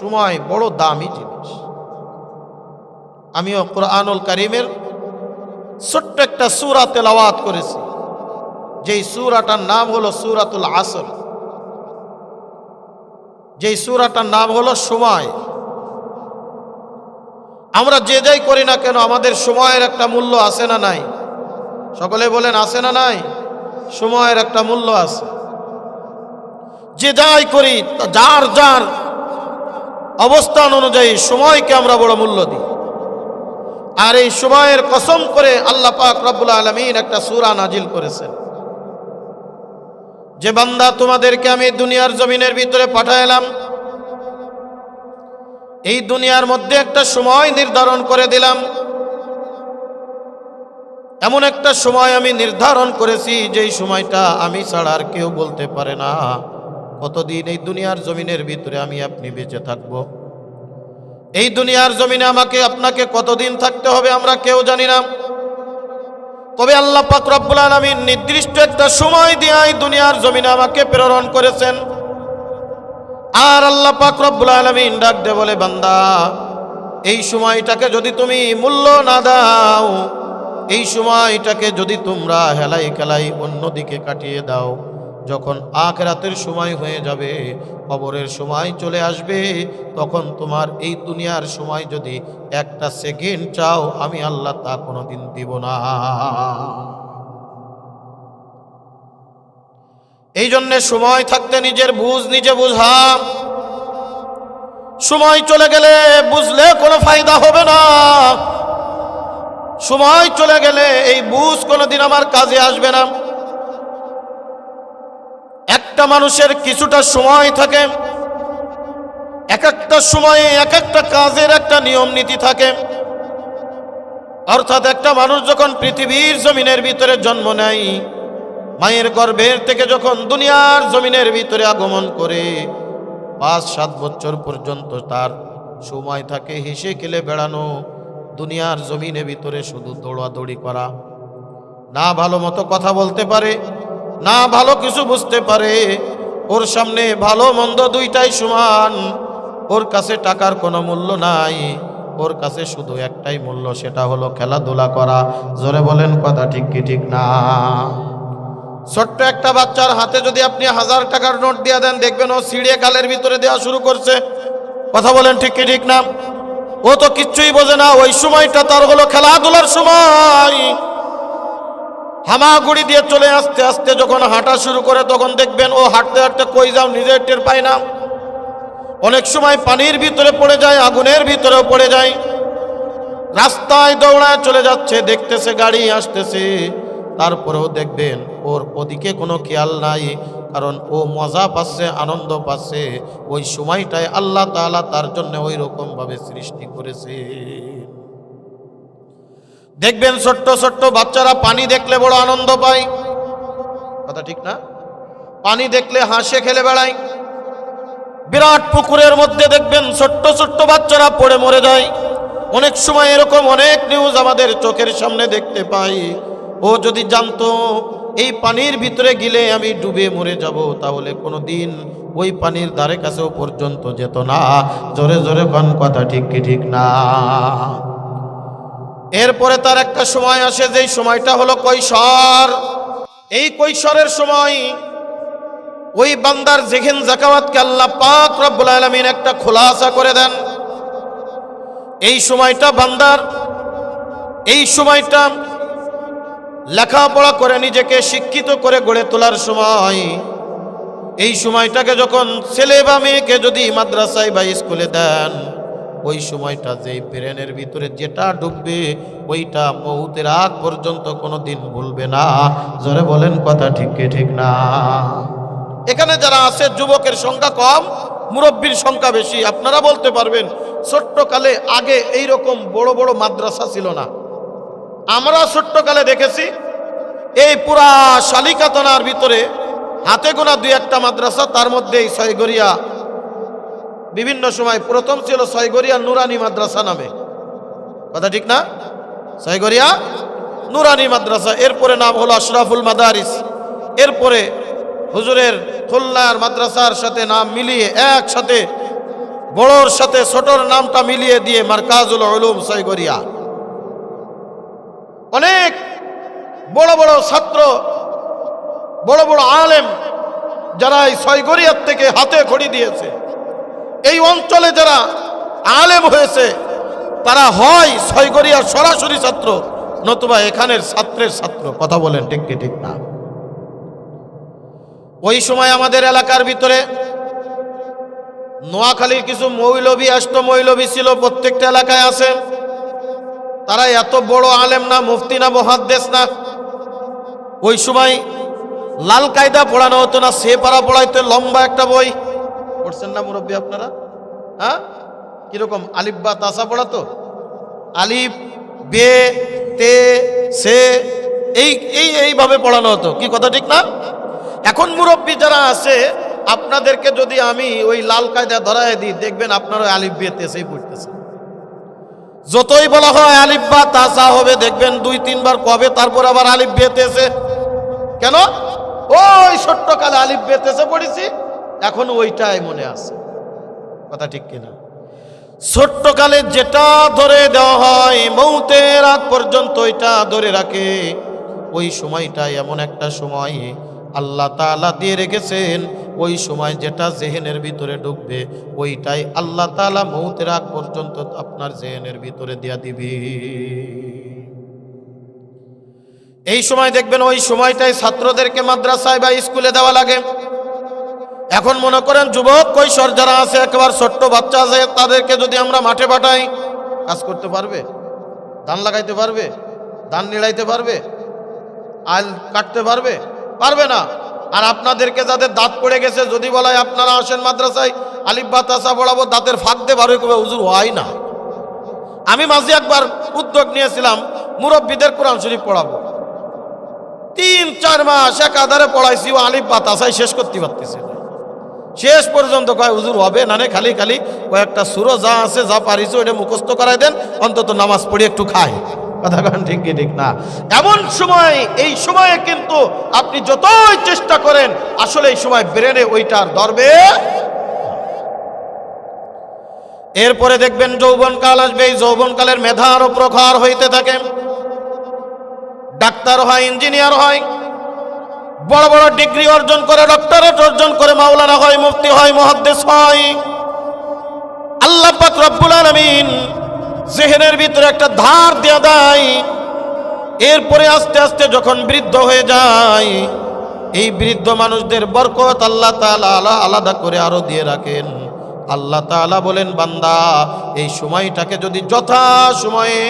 সময় বড় দামি জিনিস। আমিও কুরআনুল কারীমের ছোট্ট একটা সূরা তেলাওয়াত করেছি, যেই সূরাটার নাম হলো সূরাতুল আসর, যেই সূরাটার নাম হলো সময়। আমরা যে যাই করি না কেন আমাদের সময়ের একটা মূল্য আছে না নাই? সকলে বলেন আছে না নাই? সময়ের একটা মূল্য আছে। যে যাই করি যার যার অবস্থান অনুযায়ী সময়কে আমরা বড় মূল্য দিই। আর এই সময়ের কসম করে আল্লাহ পাক রব্বুল আলামিন একটা সূরা নাজিল করেছেন যে বান্দা তোমাদেরকে আমি দুনিয়ার জমিনের ভিতরে পাঠাইলাম, এই দুনিয়ার মধ্যে একটা সময় নির্ধারণ করে দিলাম। এমন একটা সময় আমি নির্ধারণ করেছি যেই সময়টা আমি ছাড়া আর কেউ বলতে পারে না কতদিন এই দুনিয়ার জমিনের ভিতরে আমি আপনি বেঁচে থাকব। এই দুনিয়ার জমিনে আমাকে আপনাকে কতদিন থাকতে হবে আমরা কেউ জানি না। তবে আল্লাহ পাক রব্বুল আলামিন নির্দিষ্ট একটা সময় দিয়ে এই দুনিয়ার জমিনে আমাকে প্রেরণ করেছেন। আর আল্লাহ পাক রব্বুল আলামিন ডাক দিয়ে বলে, বান্দা এই সময়টাকে যদি তুমি মূল্য না দাও, এই সময়টাকে যদি তোমরা হেলাই খেলাই অন্যদিকে কাটিয়ে দাও, যখন আখিরাতের সময় হয়ে যাবে, কবরের সময় চলে আসবে, তখন তোমার এই দুনিয়ার সময় যদি একটা সেকেন্ড চাও আমি আল্লাহ তা কোনোদিন দিব না। এই জন্যে সময় থাকতে নিজের বুঝ নিজে বুঝা। সময় চলে গেলে বুঝলে কোনো ফায়দা হবে না। সময় চলে গেলে এই বুঝ কোনোদিন আমার কাজে আসবে না। একটা মানুষের কিছুটা সময় থাকে, এক একটা সময়ে এক একটা কাজের একটা নিয়ম নীতি থাকে। অর্থাৎ একটা মানুষ যখন পৃথিবীর জমিনের ভিতরে জন্ম নেয়, মায়ের গর্ভের থেকে যখন দুনিয়ার জমিনের ভিতরে আগমন করে 5-7 বছর পর্যন্ত তার সময় থাকে হেসে খেলে বেড়ানো, দুনিয়ার জমিনে ভিতরে শুধু দৌড়াদৌড়ি করা। না ভালো মতো কথা বলতে পারে, না ভালো কিছু বুঝতে পারে। ওর সামনে ভালো মন্দ দুইটাই সমান। ওর কাছে টাকার কোনো মূল্য নাই, ওর কাছে শুধু একটাই মূল্য, সেটা হলো খেলাধুলা করা। জোরে বলেন কথা ঠিক কি ঠিক না? ছোট্ট একটা বাচ্চার হাতে যদি আপনি 1000 টাকার নোট দিয়ে দেন, দেখবেন ও ছিঁড়ে গালের ভিতরে দেওয়া শুরু করছে। কথা বলেন ঠিক কি ঠিক না? ও তো কিচ্ছুই বোঝে না। ওই সময়টা তার হলো খেলাধুলার সময়। হামাগুড়ি দিয়ে চলে আস্তে আস্তে যখন হাঁটা শুরু করে, তখন দেখবেন ও হাঁটতে হাঁটতে কই যাও নিজের টের পায় না। অনেক সময় পানির ভিতরে পড়ে যায়, আগুনের ভিতরেও পড়ে যায়। রাস্তায় দৌড়ায় চলে যাচ্ছে, দেখতেছে গাড়ি আসতেছে, তারপরেও দেখবেন ওর ওদিকে কোনো খেয়াল নাই, কারণ ও মজা পাচ্ছে, আনন্দ পাচ্ছে। ওই সময়টায় আল্লাহ তাআলা তার জন্য ওই রকম ভাবে সৃষ্টি করেছে। দেখবেন ছোট্ট ছোট্ট বাচ্চারা পানি দেখলে বড় আনন্দ পায়। কথা ঠিক না? পানি দেখলে হাসে খেলে বেড়ায়। বিরাট পুকুরের মধ্যে দেখবেন ছোট্ট ছোট্ট বাচ্চারা পড়ে মরে যায়। অনেক সময় এরকম অনেক নিউজ আমাদের চোখের সামনে দেখতে পাই। ও যদি জানতো এই পানির ভিতরে গেলে আমি ডুবে মরে যাব, তাহলে কোনোদিন ওই পানির ধারে কাছেও পর্যন্ত যেত না। জোরে জোরে কোন কথা ঠিক কি ঠিক না? এরপরে তার একটা সময় আসে, যেই সময়টা হলো কৈশোর। এই কৈশোরের সময় ওই বান্দার যেখান যাকাওয়াতকে আল্লাহ পাক রব্বুল আলামিন একটা খোলাসা করে দেন। এই সময়টা বান্দার, এই সময়টা লেখাপড়া করে নিজেকে শিক্ষিত করে গড়ে তোলার সময়। এই সময়টাকে যখন ছেলে বা মেয়েকে যদি মাদ্রাসায় বা স্কুলে দেন, ওই সময়টা যেই ব্রেনের ভিতরে যেটা ঢুকবে ওইটা মৌতের আগ পর্যন্ত কোনোদিন ভুলবে না। জোরে বলেন কথা ঠিক কি ঠিক না? এখানে যারা আছে যুবকের সংখ্যা কম, মুরব্বীর সংখ্যা বেশি। আপনারা বলতে পারবেন ছোট্টকালে আগে এইরকম বড় বড় মাদ্রাসা ছিল না। আমরা ছোট্টকালে দেখেছি এই পুরা শালিকা থানার ভিতরে হাতে গোনা 2-1টা মাদ্রাসা, তার মধ্যে এই ছয়গড়িয়া, বিভিন্ন সময় প্রথম ছিল ছয়গড়িয়া নুরানি মাদ্রাসা নামে। কথা ঠিক না? ছয়গড়িয়া নুরানি মাদ্রাসা। এরপরে নাম হলো আশরাফুল মাদারিস। এরপরে হুজুরের খুলনার মাদ্রাসার সাথে নাম মিলিয়ে একসাথে বড়র সাথে ছোটর নামটা মিলিয়ে দিয়ে মারকাজুল উলুম সৈগরিয়া। অনেক বড় বড় ছাত্র, বড় বড় আলেম যারা এই সৈগরিয়ার থেকে হাতে খড়ি দিয়েছে, এই অঞ্চলে যারা আলেম হয়েছে তারা হয় সৈগরিয়ার সরাসরি ছাত্র, নতুবা এখানের ছাত্রের ছাত্র। কথা বলেন ঠিক কি ঠিক না? ওই সময় আমাদের এলাকার ভিতরে নোয়াখালীর কিছু মৌলবী আসতো, মৌলবী ছিল, প্রত্যেকটা এলাকায় আছে। তারা এত বড় আলেম না, মুফতি না, মুহাদ্দিস না। ওই সময় লাল কায়দা পড়ানো হতো না, সে পারা পড়াইতে লম্বা একটা বই পড়ছেন না মুরব্বী আপনারা? হ্যাঁ, কিরকম আলিফ বা তাসা পড়াতো, আলিফ বে তে সে, এইভাবে পড়ানো হতো। কি কথা ঠিক না? এখন মুরব্বী যারা আছে আপনাদেরকে যদি আমি ওই লাল কায়দা ধরায় দিই, দেখবেন আপনারা আলিফ বে তে সেই পড়তেছে। যতই বলা হয় আলিফ বা তাসা হবে, দেখবেন 2-3 বার কবে, তারপর আবার আলিফ বে তে সে। কেন? ওই ছোট্ট কালে আলিফ বে তে সে পড়েছি, এখন ওইটাই মনে আছে। কথা ঠিক কিনা? ছোট্ট কালে যেটা ধরে দেওয়া হয় মৌতের আগ পর্যন্ত ওইটা ধরে রাখে। ওই সময়টা এমন একটা সময় আল্লাহ তাআলা দিয়ে রেখেছেন, ওই সময় যেটা জেহেনের ভিতরে ঢুকবে ওইটাই আল্লাহ তাআলা মৌতের আগ পর্যন্ত আপনার জেহেনের ভিতরে দিয়া দিবে। এই সময় দেখবেন ওই সময়টাই ছাত্রদেরকে মাদ্রাসায় বা স্কুলে দেওয়া লাগে। এখন মনে করেন যুবক কৈশোর যারা আছে, একেবারে ছোট্ট বাচ্চা আছে, তাদেরকে যদি আমরা মাঠে পাঠাই, কাজ করতে পারবে? ধান লাগাইতে পারবে? ধান নিড়াইতে পারবে? আল কাটতে পারবে? পারবে না। আর আপনাদেরকে যাদের দাঁত পড়ে গেছে যদি বলায় আপনারা আসেন মাদ্রাসায় আলিফ বা তাসা পড়াবো, দাঁতের ফাঁক দিয়ে বারোই করবে, হুজুর হয় না। আমি মাঝে একবার উদ্যোগ নিয়েছিলাম মুরব্বীদের কোরআন শরীফ পড়াবো। 3-4 মাস একাধারে পড়াইছি, ও আলিফ বা তাসাই শেষ করতে পারতেছে না। শেষ পর্যন্ত কয় হুজুর হবে না, খালি খালি কয়েকটা সুরো যা আছে যা পারিছে ওইটা মুখস্থ করাই দেন, অন্তত নামাজ পড়ে একটু খায়। কথা কারণ ঠিক কি ঠিক না? এমন সময়, এই সময়ে কিন্তু আপনি যতই চেষ্টা করেন আসলে এই সময় ব্রেনে ওইটার ধরবে। এরপরে দেখবেন যৌবনকাল আসবে, এই যৌবনকালের মেধা আরো প্রখর হইতে থাকে। ডাক্তার হয়, ইঞ্জিনিয়ার হয়, বড় বড় ডিগ্রি অর্জন করে, ডক্টরেট অর্জন করে মাওলানা হয়, মুফতি হয়, মুহাদ্দিস হয়। আল্লাহ পাক রব্বুল আলামিন জেহেনের ভিতরে একটা ধার দিয়ে দেয়। এরপরে আস্তে আস্তে যখন বৃদ্ধ হয়ে যায়, এই বৃদ্ধ মানুষদের বরকত আল্লাহ তাআলা আলাদা করে আরো দিয়ে রাখেন। আল্লাহ তাআলা বলেন, বান্দা এই সময়টাকে যদি যথা সময়ে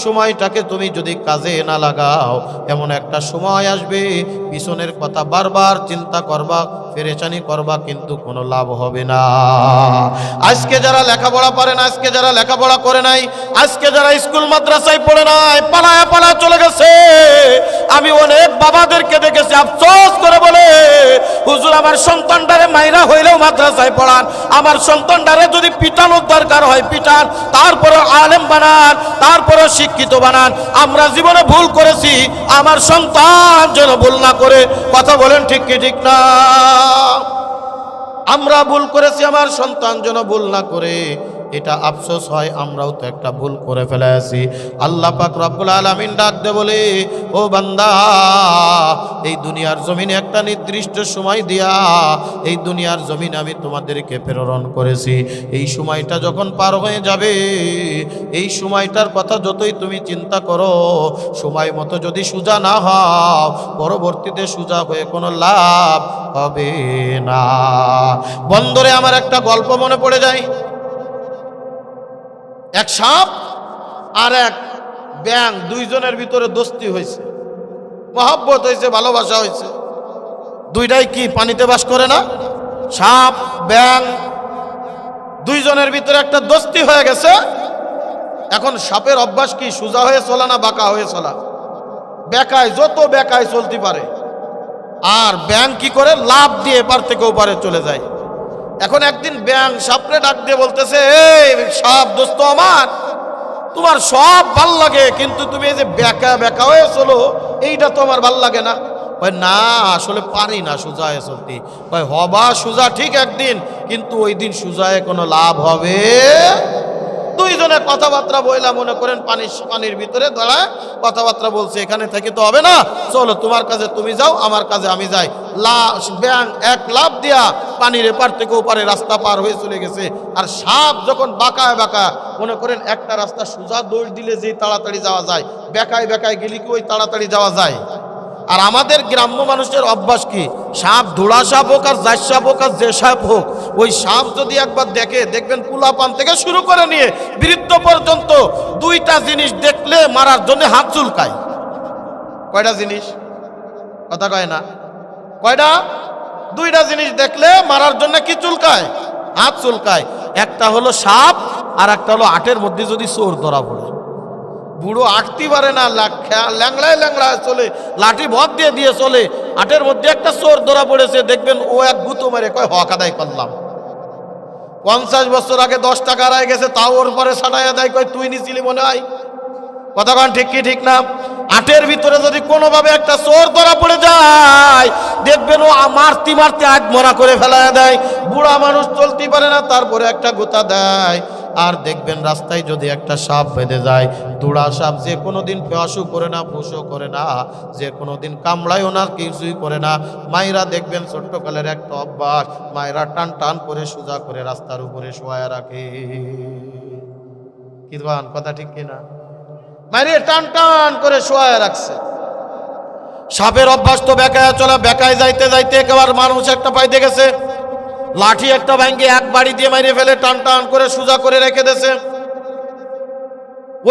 সময়টাকে তুমি যদি কাজে না লাগাও, এমন একটা সময় আসবে পিছনের কথা বারবার চিন্তা করবা, পেরেশানি করবা, কিন্তু কোনো লাভ হবে না। আজকে যারা লেখাপড়া পারে না, আজকে যারা লেখাপড়া করে নাই, আজকে যারা স্কুল মাদ্রাসায় পড়ে নাই, পালায়া পালায়া চলে গেছে, আমি অনেক বাবাদেরকে দেখেছি আফসোস করে বলে, হুজুর আমার সন্তানটারে মাইরা হইলেও মাদ্রাসায় পড়ান, আমার সন্তানটারে যদি পিটানোর দরকার হয় পিটান, তারপরে আলেম বানান, তারপরে শিক্ষিত বানান। আমরা জীবনে ভুল করেছি, আমার সন্তান যেন ভুল না করে। কথা বলেন ঠিক কি ঠিক না? আমরা ভুল করেছি, আমার সন্তান যেন ভুল না করে, এটা আফসোস হয়। আমরাও তো একটা ভুল করে ফেলেছি। আল্লাহ পাক রব্বুল আলামিন ডাক দে বলে, ও বান্দা, এই দুনিয়ার জমিনে একটা নির্দিষ্ট সময় দিয়া এই দুনিয়ার জমিনে আমি তোমাদেরকে প্রেরণ করেছি। এই সময়টা যখন পার হয়ে যাবে, এই সময়টার কথা যতই তুমি চিন্তা করো, সময় মতো যদি সোজা না হও, পরবর্তীতে সোজা হয়ে কোনো লাভ হবে না। বন্ধুরে, আমার একটা গল্প মনে পড়ে যায়। এক সাপ আর এক ব্যাঙ, দুইজনের ভিতরে দোস্তি হয়েছে, মহব্বত হয়েছে, ভালোবাসা হয়েছে। দুইটাই কি পানিতে বাস করে না? সাপ ব্যাঙ দুইজনের ভিতরে একটা দোস্তি হয়ে গেছে। এখন সাপের অভ্যাস কি সোজা হয়ে চলা না বাঁকা হয়ে চলা? বেকায়, যত বেকায় চলতে পারে। আর ব্যাঙ কি করে? লাফ দিয়ে এপার থেকে ওপারে চলে যায়। এখন একদিন ব্যাঙ সাপরে ডাক দিয়ে বলতেছে, এই সাপ দোস্ত আমার, তোমার সব ভাল লাগে, কিন্তু তুমি এই যে বেকা বেকা হয়ে চলো, এইটা তো আমার ভাল লাগে না। কয় না আসলে পারি না সুজায় চলতে। কয় হবা সুজা ঠিক একদিন, কিন্তু ওই দিন সুজায় কোনো লাভ হবে। দুইজনে কথাবার্তা বইলা, মনে করেন পানির ভিতরে দাঁড়ায় কথাবার্তা বলছে, এখানে থেকে তো হবে না, চলো তোমার কাজে তুমি যাও, আমার কাজে আমি যাই। ব্যাং এক লাফ দিয়া পানির এপার থেকে ওপারে রাস্তা পার হয়ে চলে গেছে। আর সাপ যখন বাঁকায় বাঁকা, মনে করেন একটা রাস্তা সোজা দৌড় দিলে যেই তাড়াতাড়ি যাওয়া যায়, বেকায় বেকায় গেলে কি ওই তাড়াতাড়ি যাওয়া যায়? আর আমাদের গ্রাম্য মানুষের অভ্যাস কি, সাপ ধোড়া সাপ হোক আর জাত সাপ হোক আর যে সাপ হোক, ওই সাপ যদি একবার দেখে, দেখবেন পোলাপান থেকে শুরু করে নিয়ে বৃদ্ধ পর্যন্ত দুইটা জিনিস দেখলে মারার জন্য হাত চুলকায়। কয়টা জিনিস? কথা কয় না, কয়টা? দুইটা জিনিস দেখলে মারার জন্য কি চুলকায়? হাত চুলকায়। একটা হলো সাপ, আর একটা হলো আটের মধ্যে যদি চোর ধরা পড়ে। বুড়ো আটতে পারে না, ল্যাংড়ায় ল্যাংড়ায় চলে, লাঠি ভর দিয়ে দিয়ে চলে, আটের মধ্যে একটা চোর ধরা পড়েছে, দেখবেন ও এক গুঁতো মেরে কয় হক আদায় করলাম। 50 বছর আগে 10 টাকা হারায় গেছে, তাও ওর পরে সাটাইয়া দেয়, কয় তুই নিছিলি মনে হয়। কথা কন ঠিক কি ঠিক না? আটের ভিতরে যদি কোনোভাবে একটা চোর ধরা পড়ে যায়, দেখবেন ও মারতে মারতে আগ মরা করে ফেলায় দেয়। বুড়া মানুষ চলতে পারে না, তারপরে একটা গোতা দেয়। আর দেখবেন রাস্তায় যদি একটা সাপ বেঁধে যায়, দুড়া সাপ, যে কোনোদিন পেয়াসু করে না, ফুসো করে না, যে কোনোদিন কামড়ায়ও না, কিছুই করে না, মায়েরা দেখবেন ছোট্টকালের একটা অভ্যাস, মায়েরা টান টান করে সোজা করে রাস্তার উপরে শোয়া রাখে। কি বান কথা ঠিক কিনা? মায়ের টান টান করে শোয়া রাখছে। সাপের অভ্যাস তো বেকায় চলা, বেকায় যাইতে যাইতে একেবারে মানুষ একটা পাইতে গেছে, লাঠি একটা ভাঙ্গে এক বাড়ি দিয়ে মাইরে ফেলে টান টান করে সোজা করে রেখে দেছে।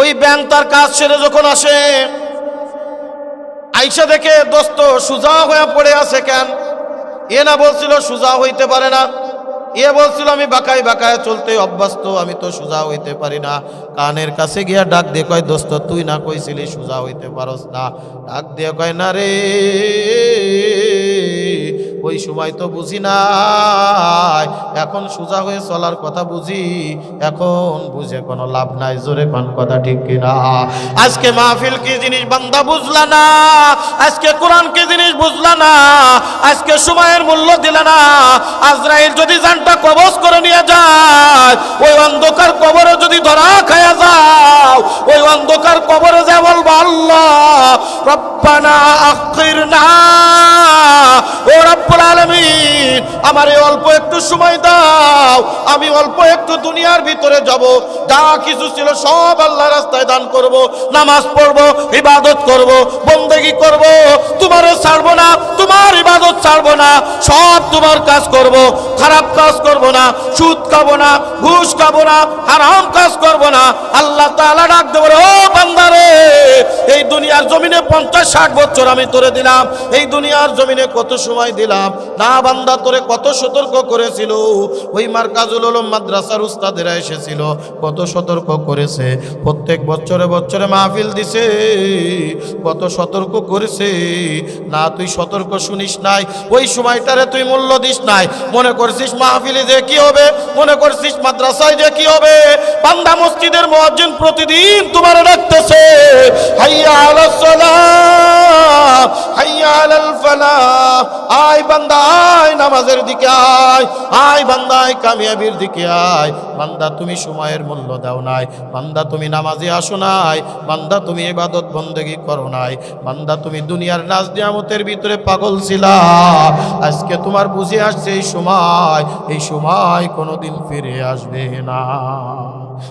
ওই ব্যাং তার কাজ সেরে যখন আসে, আইসা দেখে দোস্ত সোজা হয়ে পড়ে আছে কেন? এ না বলছিল সোজা হইতে পারে না, এ বলছিল আমি বাঁকায় বাঁকায় চলতে অভ্যস্ত, আমি তো সোজা হইতে পারি না। কানের কাছে গিয়া ডাক দিয়ে কয় দোস্ত তুই না কইছিলি সোজা হইতে পারস না? ডাক দিয়ে কয় না রে, ওই সময় তো বুঝি নাই, এখন সোজা হয়ে চলার কথা বুঝি, এখন বুঝে কোনো লাভ নাই। জোরে কোন কথা ঠিক কিনা? আজকে মাহফিল কি জিনিস বান্দা বুঝলা না, আজকে কোরআন কি জিনিস বুঝলা না, আজকে সময়ের মূল্য দিলা না। আজরাইল যদি জানটা কবজ করে নিয়ে যায়, ওই অন্ধকার কবরে যদি ধরা খায়া যাও, ওই অন্ধকার কবরে যা বলবো আল্লাহ রব্বানা আখিরনা, ও রব্বুল আলামিন আমার এই অল্প একটু সময় দাও, আমি অল্প একটু দুনিয়ার ভিতরে যাব, যা কিছু ছিল সব আল্লাহর রাস্তায় দান করব, নামাজ পড়ব, ইবাদত করব, বন্দেগী করব, তোমারও ছাড়বো না, তোমার ইবাদত ছাড়বো না, সব তোমার কাজ করব, খারাপ কাজ করব না, সুদ খাবো না, ঘুষ খাবো না, হারাম কাজ করব না। আল্লাহ তাআলা ডাক দেব, ও বান্দারে, এই দুনিয়ার জমিনে 50-60 বছর আমি তোরে দিলাম, এই দুনিয়ার জমিনে কত সময় দিলাম না বান্দা, তোরে কত সতর্ক করেছিল। ওই মার্কাজুল উলুম মাদ্রাসার উস্তাদেরা এসেছিল, কত সতর্ক করেছে, প্রত্যেক বছরে বছরে মাহফিল দিছে, কত সতর্ক করেছে না, তুই সতর্ক শুনিস নাই, ওই সময়টারে তুই মূল্য দিস নাই। মনে করছিস মাহফিলে যে কি হবে, মনে করছিস মাদ্রাসায় যে কি হবে। বান্দা মসজিদের মুয়াজ্জিন প্রতিদিন তোমার ডাকতেছে, হাইয়া আলাস সালাহ, হাইয়া আলাল ফালাহ, আয় বান্দা আয় নামাজের দিকে আয়, আয় বান্দা আয় কামিয়াবির দিকে আয়। বান্দা তুমি সময়ের মূল্য দাও নাই, বান্দা তুমি নামাজে আসো নাই, বান্দা তুমি ইবাদত বন্দেগী করো নাই, বান্দা তুমি দুনিয়ার নাজ নিয়ামতের ভিতরে পাগল ছিলা। আজকে তোমার বুঝে আসছে এই সময় কোনোদিন ফিরে আসবে না।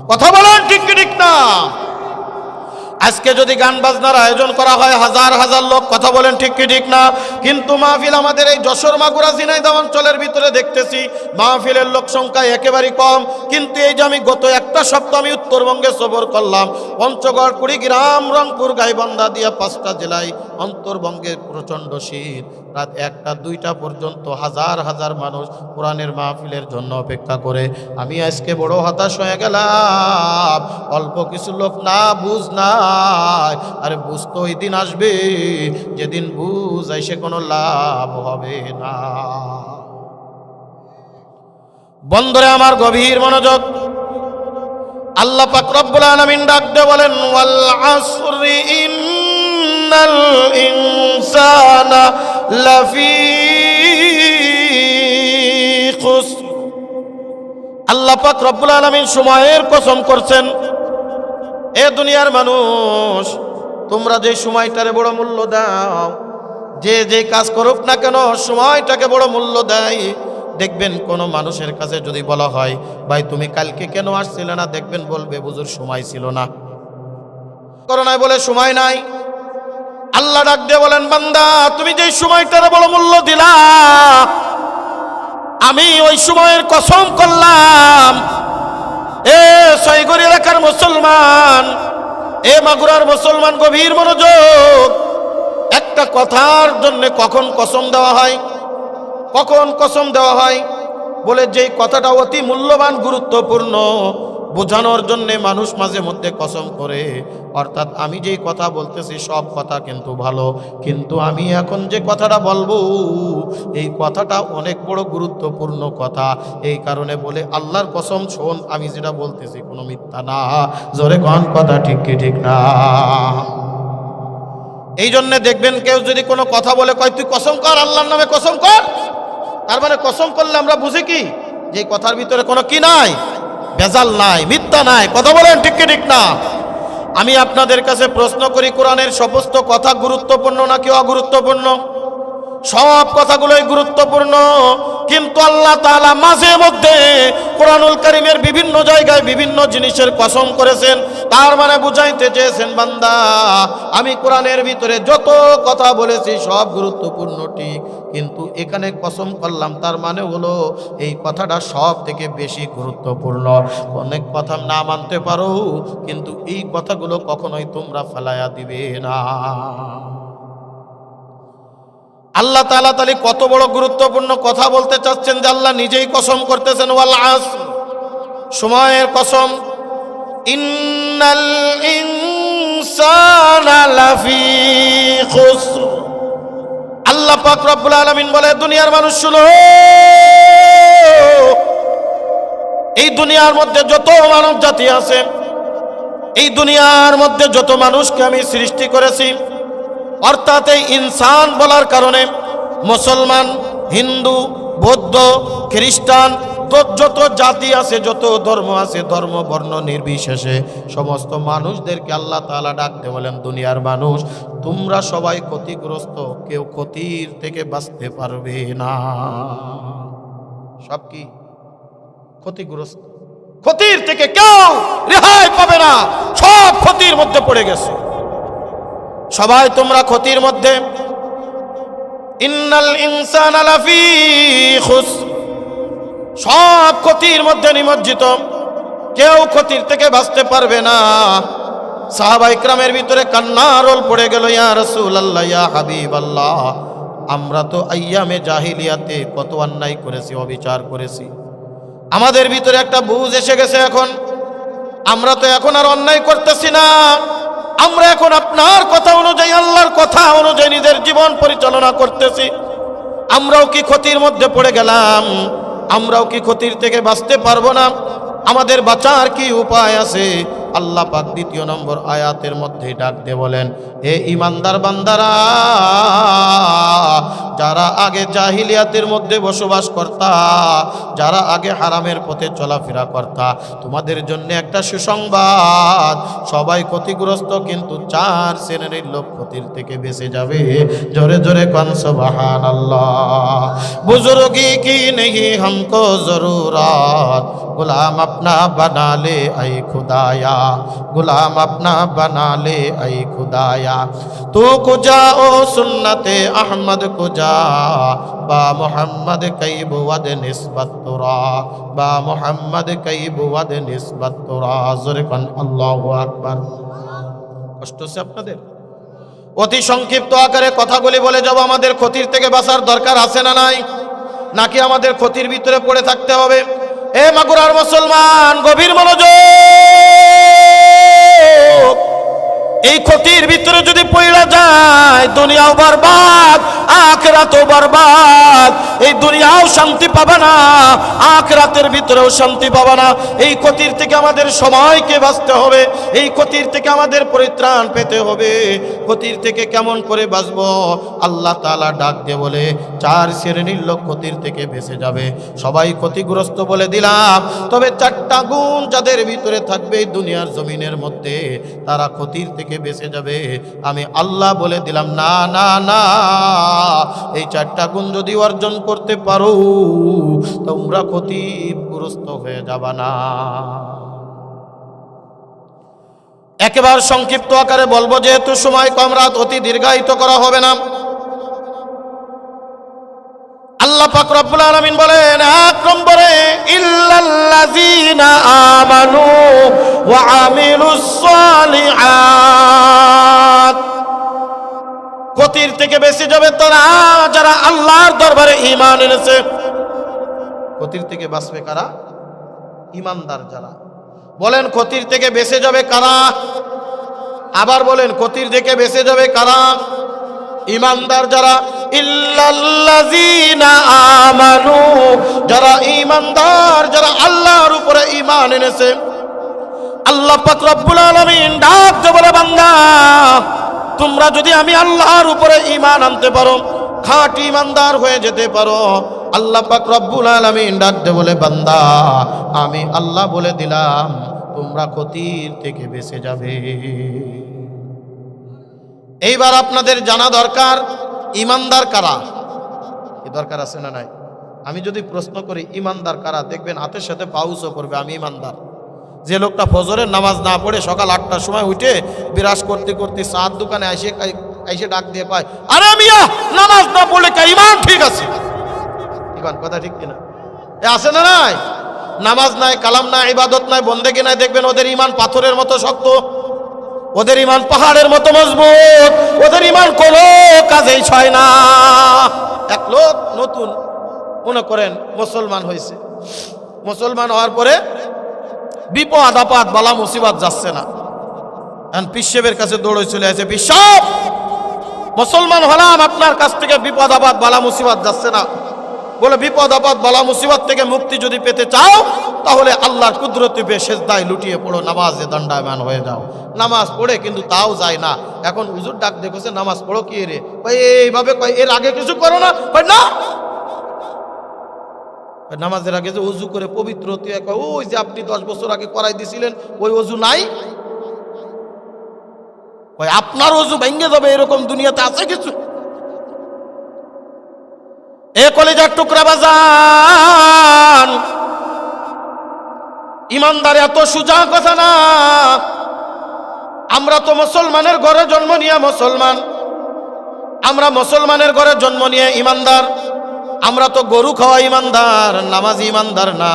কথা বলেন ঠিক কি ঠিক না? আজকে যদি গান বাজনার আয়োজন করা হয়, হাজার হাজার লোক, কথা বলেন ঠিক কি ঠিক না? কিন্তু মাহফিল আমাদের এই যশোর মাগুরা ঝিনাইদহ অঞ্চলের ভিতরে দেখতেছি মাহফিলের লোক সংখ্যা একেবারেই কম। কিন্তু এই যে আমি গত একটা সপ্তাহ আমি উত্তরবঙ্গে সফর করলাম, পঞ্চগড়, কুড়িগ্রাম, রংপুর, গাইবান্ধা দিয়া 5টা জেলায় উত্তরবঙ্গে প্রচণ্ড শীত, রাত 1টা-2টা পর্যন্ত হাজার হাজার মানুষ কোরআনের মাহফিলের জন্য অপেক্ষা করে। আমি আজকে বড় হতাশ হয়ে গেলাম, অল্প কিছু লোক না বুঝ নাই, আরে বুঝ তো ওই দিন আসবে যেদিন বুঝ আইসে কোনো লাভ হবে না। বন্ধুরে আমার গভীর মনোযোগ, আল্লাহ পাক রব্বুল আলামিন ডাক দিয়ে বলেন, ওয়াল আসরি ইন্নাল ইনসানা লাফি খুসর। আল্লাহ পাক রব্বুল আলামিন সময়ের কসম করছেন, এ দুনিয়ার মানুষ, তোমরা যে সময়টারে বড় মূল্য দাও, যে যে কাজ করুক না কেন সময়টাকে বড় মূল্য দেয়, দেখবেন কোন মানুষের কাছে যদি বলা হয়, ভাই তুমি কালকে কেন আসছিলে না, দেখবেন বলবে হুজুর সময় ছিল না। করোনায় বলে সময় নাই। আল্লাহ ডাক দিয়ে বলেন, বান্দা তুমি যে সময়টারে বড় মূল্য দিলা, আমি ওই সময়ের কসম করলাম। এ ছয়গড় এলাকার মুসলমান, এ মাগুরার মুসলমান, গভীর মনোযোগ। একটা কথার জন্য কখন কসম দেওয়া হয়, কখন কসম দেওয়া হয়, বলে যেই কথাটা অতি মূল্যবান গুরুত্বপূর্ণ, বোঝানোর জন্য মানুষ মাঝে মধ্যে কসম করে। অর্থাৎ আমি যেই কথা বলতেছি সব কথা কিন্তু ভালো, কিন্তু আমি এখন যে কথাটা বলবো এই কথাটা অনেক বড় গুরুত্বপূর্ণ কথা। এই কারণে বলে আল্লাহর কসম, শোন আমি যেটা বলতেছি কোনো মিথ্যা না। জোরে কোন কথা ঠিক কি ঠিক না? এই জন্য দেখবেন কেউ যদি কোনো কথা বলে, কয় তুই কসম কর, আল্লাহর নামে কসম কর। তার মানে কসম করলে আমরা বুঝি কি, যে কথার ভিতরে কোনো কি নাই, ভেজাল নাই, মিথ্যা নাই। কথা বলেন ঠিক কি ঠিক না? আমি আপনাদের কাছে প্রশ্ন করি, কোরআনের সমস্ত কথা গুরুত্বপূর্ণ নাকি অগুরুত্বপূর্ণ? সব কথাগুলোই গুরুত্বপূর্ণ, কিন্তু আল্লাহ তাআলা মাঝে মধ্যে কোরআনুল কারীমের বিভিন্ন জায়গায় বিভিন্ন জিনিসের কসম করেছেন। তার মানে বুঝাইতে চেয়েছেন, বান্দা আমি কোরআনের ভিতরে যত কথা বলেছি সব গুরুত্বপূর্ণ ঠিক, কিন্তু এখানে কসম করলাম, তার মানে হলো এই কথাটা সব থেকে বেশি গুরুত্বপূর্ণ। অনেক কথা না মানতে পারো, কিন্তু এই কথাগুলো কখনোই তোমরা ফেলায়া দিবে না। আল্লাহ তাআলা তাহলে কত বড় গুরুত্বপূর্ণ কথা বলতে চাচ্ছেন যে আল্লাহ নিজেই কসম করতেছেন, ওয়াল আসর, সময়ের কসম। ইন্নাল ইনসানা লাফি খুসর। আল্লাহ পাক রব্বুল আলামিন বলে, দুনিয়ার মানুষ শুনো, এই দুনিয়ার মধ্যে যত মানব জাতি আছে, এই দুনিয়ার মধ্যে যত মানুষকে আমি সৃষ্টি করেছি, অর্থাৎ এই ইনসান বলার কারণে মুসলমান, হিন্দু, বৌদ্ধ, খ্রিস্টান, যত জাতি আছে, যত ধর্ম আছে, ধর্ম বর্ণ নির্বিশেষে সমস্ত মানুষদেরকে আল্লাহ তাআলা ডাকতে বলেন, দুনিয়ার মানুষ তোমরা সবাই ক্ষতিগ্রস্ত, কেউ ক্ষতির থেকে বাঁচতে পারবে না। সব কি ক্ষতিগ্রস্ত, ক্ষতির থেকে কেউ রেহাই পাবে না, সব ক্ষতির মধ্যে পড়ে গেছে, সবাই তোমরা ক্ষতির মধ্যে। ইন্নাল ইনসানা লাফি খুসর, সব ক্ষতির মধ্যে নিমজ্জিত, কেউ ক্ষতির থেকে বাঁচতে পারবে না। সাহাবা ইকরামের ভিতরে কান্নার রোল পড়ে গেল, ইয়া রাসূলুল্লাহ, ইয়া হাবিবাল্লাহ, আমরা তো আইয়ামে জাহিলিয়াতে কত অন্যায় করেছি, অবিচার করেছি, আমাদের ভিতরে একটা বুঝ এসে গেছে, এখন আমরা তো এখন আর অন্যায় করতেছি না, আমরা এখন আপনার কথা অনুযায়ী, আল্লাহর কথা অনুযায়ী নিজের জীবন পরিচালনা করতেছি। আমরাও কি ক্ষতির মধ্যে পড়ে গেলাম? আমরাও কি ক্ষতির থেকে বাঁচতে পারবো না? আমাদের বাঁচার কি উপায় আছে? আল্লাহ পাক দ্বিতীয় নম্বর আয়াতের মধ্যে ডাক দিয়ে বলেন, হে ইমানদার বান্দারা, যারা আগে জাহিলিয়াতের মধ্যে বসবাস করতা, যারা আগে হারামের পথে চলাফেরা করতা, তোমাদের জন্য একটা সুসংবাদ, সবাই ক্ষতিগ্রস্ত, কিন্তু 4 শ্রেণীর লোক ক্ষতির থেকে বেঁচে যাবে। জোরে জোরে কান সুবহানাল্লাহ। বুজুর্গি কি नहीं हमको जरूरत, गुलाम अपना बना ले ऐ खुदाया, गुलाम अपना बना ले ऐ खुदाया, तू कुजा ओ सुन्नते अहमद कुजा, बा मोहम्मद कई बुवद निस्बत तुरा, बा मोहम्मद कई बुवद निस्बत तुरा। जोरे कन अल्लाहु আকবার। কষ্ট হচ্ছে আপনাদের? অতি সংক্ষিপ্ত আকারে কথাগুলি বলে যাব। আমাদের ক্ষতির থেকে বাঁচার দরকার আছে না নাই, নাকি আমাদের ক্ষতির ভিতরে পড়ে থাকতে হবে? এ মাগুরার মুসলমান, গভীর মনোযোগ। এই ক্ষতির ভিতরে যদি পড়া যায় দুনিয়াও বরবাদ আখিরাতও বরবাদ। এই দুনিয়াও শান্তি পাবে না, আখিরাতের ভিতরেও শান্তি পাবে না। এই ক্ষতির থেকে আমাদের সময়কে বাঁচতে হবে, এই ক্ষতির থেকে আমাদের পরিত্রাণ পেতে হবে। ক্ষতির থেকে কেমন করে বাঁচবো? আল্লাহ তাআলা ডাক দিয়ে বলে 4 শ্রেণীর লোক ক্ষতির থেকে বেঁচে যাবে। সবাই ক্ষতিগ্রস্ত বলে দিলাম, তবে 4টা গুণ যাদের ভিতরে থাকবে এই দুনিয়ার জমিনের মধ্যে তারা ক্ষতির থেকে বেঁচে যাবে। আমি আল্লাহ বলে দিলাম না না না, এই 4টা গুণ যদি অর্জন করতে পারো তোমরা ক্ষতিগ্রস্ত হয়ে যাবে না। একেবারে সংক্ষিপ্ত আকারে বলবো, যেহেতু সময় কম, রাত অতি দীর্ঘায়িত করা হবে না। আল্লাহ পাক রব্বুল আলামিন বলেন 1 নম্বরে ইল্লাল্লাযীনা আমানু ওয়া আমিলুস সালিহাত। ক্ষতির থেকে বেঁচে যাবে তারা যারা আল্লাহর দরবারে ঈমান এনেছে। ক্ষতির থেকে বাঁচবে কারা? ঈমানদার যারা। বলেন ক্ষতির থেকে বেঁচে যাবে কারা? আবার বলেন ক্ষতির থেকে বেঁচে যাবে কারা? ঈমানদার যারা। ইল্লাল্লাযীনা আমানু, যারা ঈমানদার, যারা আল্লাহর উপরে ঈমান এনেছে। আল্লাহ পাক রব্বুল আলামিন ডাক দিয়ে বলে বান্দা তোমরা যদি আমি আল্লাহর উপরে ঈমান আনতে পারো, খাঁটি ঈমানদার হয়ে যেতে পারো, আল্লাহ পাক রব্বুল আলামিন ডাক দিয়ে বলে বান্দা আমি আল্লাহ বলে দিলাম তোমরা ক্ষতির থেকে বেঁচে যাবে। এইবার আপনাদের জানা দরকার ঈমানদার কারা। কি দরকার আছে না নাই? আমি যদি প্রশ্ন করি ঈমানদার কারা, দেখবেন হাতের সাথে পাউসও করবে আমি ঈমানদার। যে লোকটা ফজরের নামাজ না পড়ে সকাল 8টার সময় উঠে বিরাজ করতে করতে চার দোকানে এসে ডাক দিয়ে পায়, আরে মিয়া নামাজ না পড়লে কে ঈমান ঠিক আছে? ঈমান কথা ঠিক কিনা? এ আছে না নাই? নামাজ নাই, কালাম নাই, ইবাদত নাই, বন্দেগি নাই, দেখবেন ওদের ঈমান পাথরের মতো শক্ত, ওদের ঈমান পাহাড়ের মতো মজবুত, ওদের ঈমান কোনো কাজেই ছয় না। এক লোক নতুন মনে করেন মুসলমান হয়েছে, মুসলমান হওয়ার পরে বিপদ আপদ বালা মুসিবত যাচ্ছে না, এখন পিসেবের কাছে দৌড়ে চলে আসে, পিসব মুসলমান হলাম, আপনার কাছ থেকে বিপদ আপদ বালা মুসিবত যাচ্ছে না। বলে বিপদ আপদ বালা মুসিবত থেকে মুক্তি যদি পেতে চাও তাহলে আল্লাহর কুদরতি বে সেজদায় লুটিয়ে পড়ো, নামাজে দণ্ডায়মান হয়ে যাও। নামাজ পড়ে কিন্তু তাও যায় না। এখন হুজুর ডাক দেখেছে নামাজ পড়ো কি রে? ভাই এইভাবে কয় এর আগে কিছু করো না? না, নামাজের আগে যে ওযু করে পবিত্র হতে হয়, ওই যে আপনি 10 বছর আগে করাই দিছিলেন ওই ওযু নাই? ভাই আপনার ওযু ভেঙে যাবে এরকম দুনিয়াতে আছে কিছু? এ কলিজার টুকরা বাজান, ইমানদার এত সোজা কথা না। আমরা তো মুসলমানের ঘরে জন্ম নিয়ে মুসলমান, আমরা মুসলমানের ঘরে জন্ম নিয়ে ইমানদার। আমরা তো গরু খাওয়া ইমানদার, নামাজি ইমানদার না।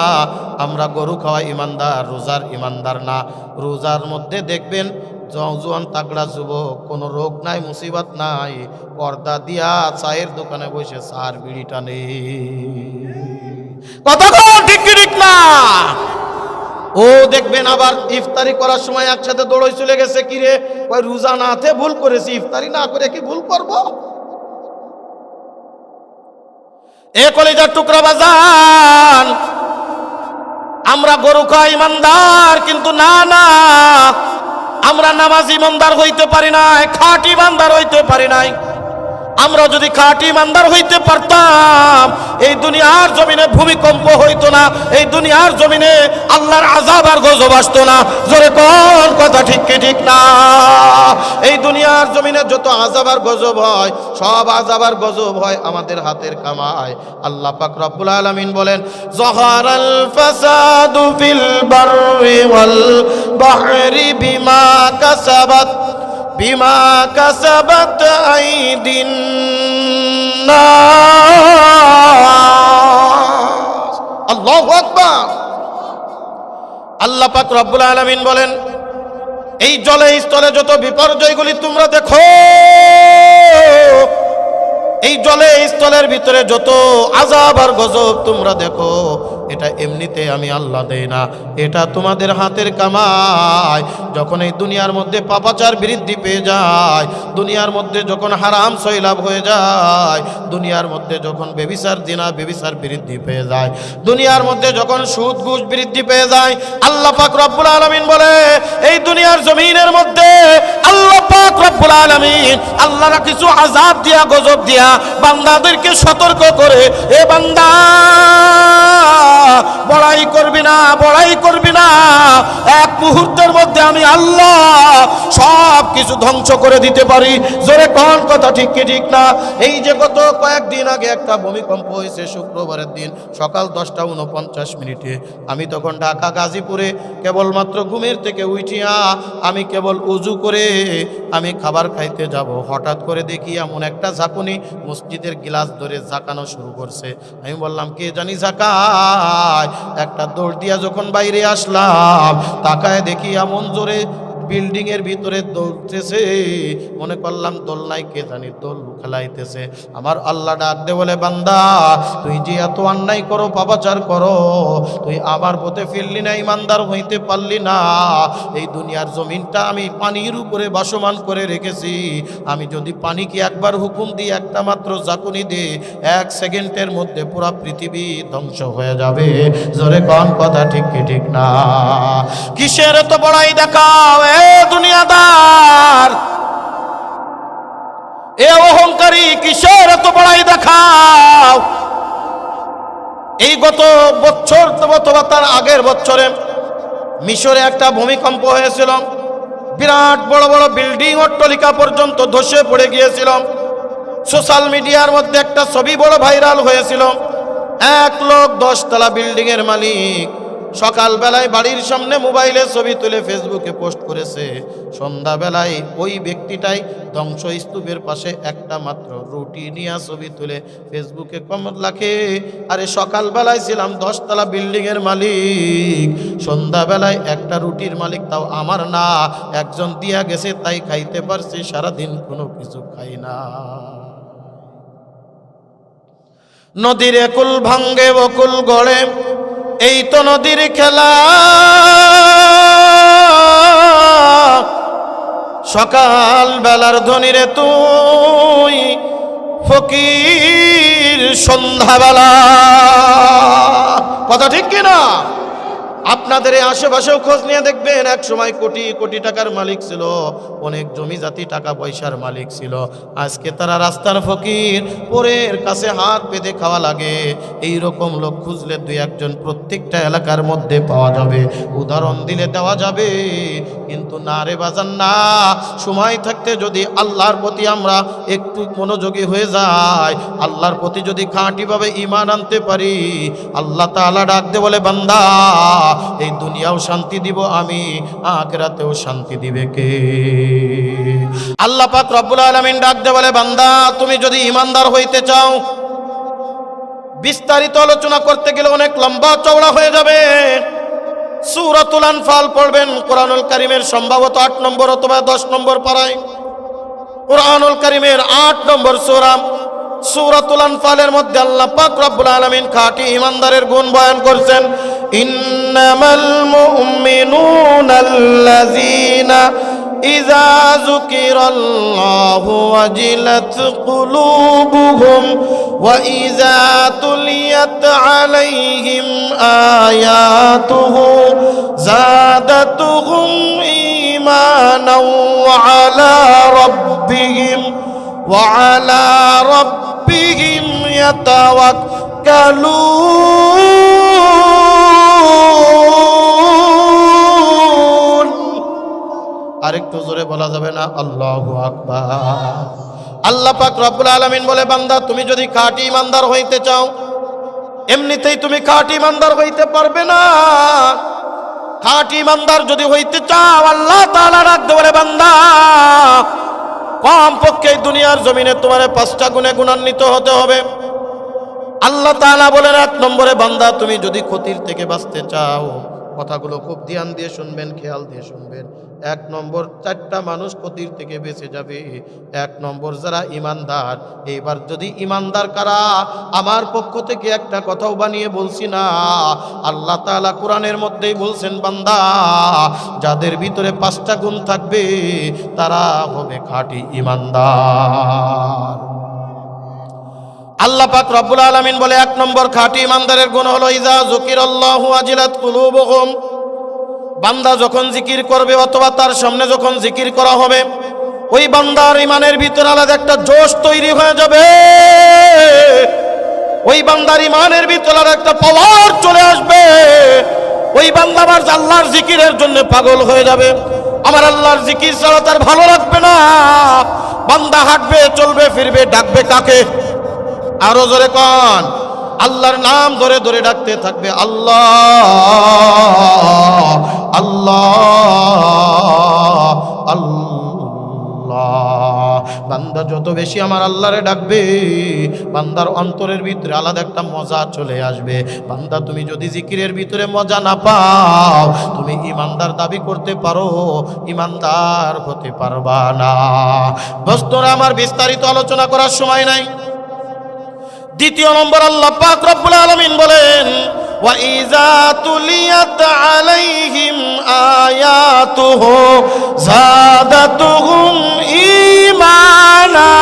আমরা গরু খাওয়া ইমানদার, রোজার ইমানদার না। রোজার মধ্যে দেখবেন জওয়ান তাগড়া যুবক, কোনো রোগ নাই, মুসিবত নাই, পর্দা দিয়া চায়ের দোকানে বসে চার বিড়ি টানে। কথা ঠিক ঠিক না? ও দেখবেন আবার ইফতারি করার সময় একসাথে দৌড়ে চলে গেছে, কিরে ওই রোজা না হাতে ভুল করেছি, ইফতারি না করে কি ভুল করব? এ কলিজার টুকরা বাজান, আমরা গরু খাওয়া ইমানদার, কিন্তু না না, আমরা নামাজি ইমানদার হইতে পারি নাই, খাঁটি ইমানদার হইতে পারি নাই। আমরা যদি খাঁটি ইমানদার হইতে পারতাম এই দুনিয়ার জমিনে ভূমিকম্প হইতো না, এই দুনিয়ার জমিনে আল্লাহর আযাব আর গজব আসতো না। জোরে কোন কথা ঠিক কি ঠিক না? এই দুনিয়ার জমিনে যত আযাব আর গজব হয়, সব আযাব আর গজব হয় আমাদের হাতের কামাই। আল্লাহ পাক রব্বুল আলামিন বলেন যাহারাল ফাসাদু ফিল বাররি ওয়াল বাহরি বিমা কাসাবাত আইদিন নাস। আল্লাহু আকবার। আল্লাহ পাক রব্বুল আলামিন বলেন এই জলে স্থলে যত বিপর্যয়গুলি তোমরা দেখো, এই জলে স্থলের ভিতরে যত আযাব আর গজব তোমরা দেখো, এটা এমনিতে আমি আল্লাহ দেই না, এটা তোমাদের হাতের কামাই। যখন এই দুনিয়ার মধ্যে পাপাচার বৃদ্ধি পেয়ে যায়, দুনিয়ার মধ্যে যখন হারাম সয়লাভ হয়ে যায়, দুনিয়ার মধ্যে যখন বেবিচার জিনা বেবিচার বৃদ্ধি পেয়ে যায়, দুনিয়ার মধ্যে যখন সুদ ঘুষ বৃদ্ধি পেয়ে যায়, আল্লাহ পাক রব্বুল আলামিন বলে এই দুনিয়ার জমিনের মধ্যে আল্লাহ পাক রব্বুল আলামিন আল্লাহরা কিছু আযাব দিয়া গজব দিয়া বান্দাদেরকে সতর্ক করে, এ বান্দা বড়াই করবি না, বড়াই করবি না, এক মুহূর্তের মধ্যে আমি আল্লাহ সব কিছু ধ্বংস করে দিতে পারি। জোরে কোন কথা ঠিক কি ঠিক না? এই যে গত কয়েকদিন আগে একটা ভূমিকম্প হয়েছে শুক্রবারের দিন সকাল 10:49, আমি তখন ঢাকা গাজীপুরে কেবলমাত্র ঘুমের থেকে উঠিয়া আমি কেবল উজু করে আমি খাবার খাইতে যাব, হঠাৎ করে দেখি এমন একটা ঝাঁকুনি মসজিদের গ্লাস ধরে ঝাঁকানো শুরু করছে। আমি বললাম কে জানি ঝাঁকায়, একটা দৌড় দিয়া যখন বাইরে আসলাম তাকায় দেখি এমন জোরে বিল্ডিং এর ভিতরে দৌড়তেছে, মনে করলাম দোলনায় কে জানি দোল খেলাইতেছে। আমার আল্লাহ ডাক দে বলে, বান্দা তুই যে এত অন্যায় করো, পাপাচার করো, তুই আমার পথে ফিরলি না, ইমানদার হইতে পারলি না। এই দুনিয়ার জমিনটা আমি পানির উপরে বাসমান করে রেখেছি, আমি যদি পানিকে একবার হুকুম দিই, একটা মাত্র জাকুনি দে, 1 সেকেন্ডের মধ্যে পুরা পৃথিবী ধ্বংস হয়ে যাবে। জোরে কোন কথা ঠিক কি ঠিক না? কিসের এত বড়াই দেখাও দুনিয়াদার, এ অহংকারী, কিসের এত বড়াই দেখাও? এই গত বছর অথবা তার আগের বছরে মিশরে একটা ভূমিকম্প হয়েছিল, বিরাট বড় বড় বিল্ডিং অট্টালিকা পর্যন্ত ধসে পড়ে গিয়েছিল। সোশ্যাল মিডিয়ার মধ্যে একটা ছবি বড় ভাইরাল হয়েছিল, এক লোক 10 তলা বিল্ডিং এর মালিক সকালবেলায় বাড়ির সামনে মোবাইলে ছবি তুলে ফেসবুকে পোস্ট করেছে, সন্ধ্যাবেলায় ওই ব্যক্তিটাই ধ্বংসস্তূপের পাশে একটা মাত্র রুটি নিয়ে ছবি তুলে ফেসবুকে কমেন্ট লেখে, আরে সকালবেলায় ছিলাম 10 তলা বিল্ডিং এর মালিক, সন্ধ্যাবেলায় একটা রুটির মালিক তাও আমার না, একজন দিয়া গেছে তাই খাইতে পারছি, সারাদিন কোনো কিছু খাই না। নদীর একুল ভাঙ্গে বকুল গড়ে, এই তো নদীর খেলা, সকাল বেলার ধনীরে তুই ফকির সন্ধ্যাবেলা। কথা ঠিক কিনা? আপনাদের এই আশেপাশেও খোঁজ নিয়ে দেখবেন, এক সময় কোটি কোটি টাকার মালিক ছিল, অনেক জমি জাতি টাকা পয়সার মালিক ছিল, আজকে তারা রাস্তার ফকির, পরের কাছে হাত পেতে খাওয়া লাগে। এই রকম লোক খুঁজলে 2-1 প্রত্যেকটা এলাকার মধ্যে পাওয়া যাবে, উদাহরণ দিলে দেওয়া যাবে, কিন্তু না রে বাজান না। সময় থাকতে যদি আল্লাহর প্রতি আমরা একটু মনোযোগী হয়ে যাই, আল্লাহর প্রতি যদি খাঁটিভাবে ঈমান আনতে পারি, আল্লাহ তাআলা ডাক দে বলে, বান্দা এই দুনিয়াও শান্তি দিব আমি, আখিরাতেও শান্তি দিবে কে? আল্লাহ পাক রব্বুল আলামিন ডাক দে বলে, বান্দা তুমি যদি ঈমানদার হইতে চাও, বিস্তারিত আলোচনা করতে গেলে অনেক লম্বা চওড়া হয়ে যাবে। সূরাতুল আনফাল পড়বেন, কোরআনুল কারীমের সম্ভবত 8 নম্বর অথবা 10 নম্বর পারায়, কোরআনুল কারীমের 8 নম্বর সূরা সূরাতুল আনফালের মধ্যে আল্লাহ পাক রব্বুল আলামিন খাঁটি ঈমানদারের গুণ বয়ান করছেন। ইন্নামাল মুমিনুনাল্লাযীনা ইযা যুকিরাল্লাহু ওয়াজিলাত কুলুবুহুম ওয়া ইযা তুলিয়াত আলাইহিম আয়াতুহু যাদাতুহুম ঈমানাও ওয়া আলা রাব্বিহিম ইয়াতাওয়াক্কালুন। আরেকটু জোরে বলা যাবে না? আল্লাহু আকবার। আল্লাহ পাক রব্বুল আলামিন বলে, বান্দা তুমি যদি খাঁটি ঈমানদার হইতে চাও, এমনিতেই তুমি খাঁটি ঈমানদার হইতে পারবে না। খাঁটি ঈমানদার যদি হইতে চাও, আল্লাহ তাআলা ডাকতে বলে, বান্দা কম পক্ষে দুনিয়ার জমিনে তোমার 5টা গুণে গুণান্বিত হতে হবে। আল্লাহ তাআলা বলেন, 1 নম্বরে, বান্দা তুমি যদি ক্ষতির থেকে বাঁচতে চাও, কথাগুলো খুব ধ্যান দিয়ে শুনবেন, খেয়াল দিয়ে শুনবেন। 1 নম্বর, 4টা মানুষ ক্ষতির থেকে বেঁচে যাবে। 1 নম্বর যারা ইমানদার। এইবার যদি ইমানদার কারা, আমার পক্ষ থেকে একটা কথাও বানিয়ে বলছি না, আল্লাহ তাআলা কোরআনের মধ্যেই বলছেন, বান্দা যাদের ভিতরে 5টা গুণ থাকবে তারা হবে খাঁটি ইমানদার। আল্লাহ পাক রব্বুল আলামিন বলে 1 নম্বর খাঁটি ইমানদারের গুণ হলো ইজা যুকিরাল্লাহু ওয়াজিলাত কুলুবুহুম। বান্দা যখন জিকির করবে অথবা তার সামনে যখন জিকির করা হবে, ওই বান্দার ইমানের ভিতরে আলাদা একটা জোশ তৈরি হয়ে যাবে। ওই বান্দার ইমানের ভিতরে আলাদা একটা পাওয়ার চলে আসবে। ওই বান্দা আবার আল্লাহর জিকিরের জন্য পাগল হয়ে যাবে। আমার আল্লাহর জিকির ছাড়া তার ভালো লাগবে না। বান্দা হাঁটবে, চলবে, ফিরবে, ডাকবে কাকে? আরো জোরে কোন? আল্লাহর নাম ধরে ধরে ডাকতে থাকবে, আল্লাহ আল্লাহ আল্লাহ। বান্দা যত বেশি আমার আল্লাহরে ডাকবে, বান্দার অন্তরের ভিতরে আলাদা একটা মজা চলে আসবে। বান্দা তুমি যদি জিকিরের ভিতরে মজা না পাও, তুমি ইমানদার দাবি করতে পারো, ইমানদার হতে পারবা না। দোস্তরা আমার বিস্তারিত আলোচনা করার সময় নাই। 2 নম্বর, আল্লাহ পাক রব্বুল আলামিন বলেন, ওয়া ইযা তুলিয়াত আলাইহিম আয়াতুহু যাদাতুহুম ঈমানা।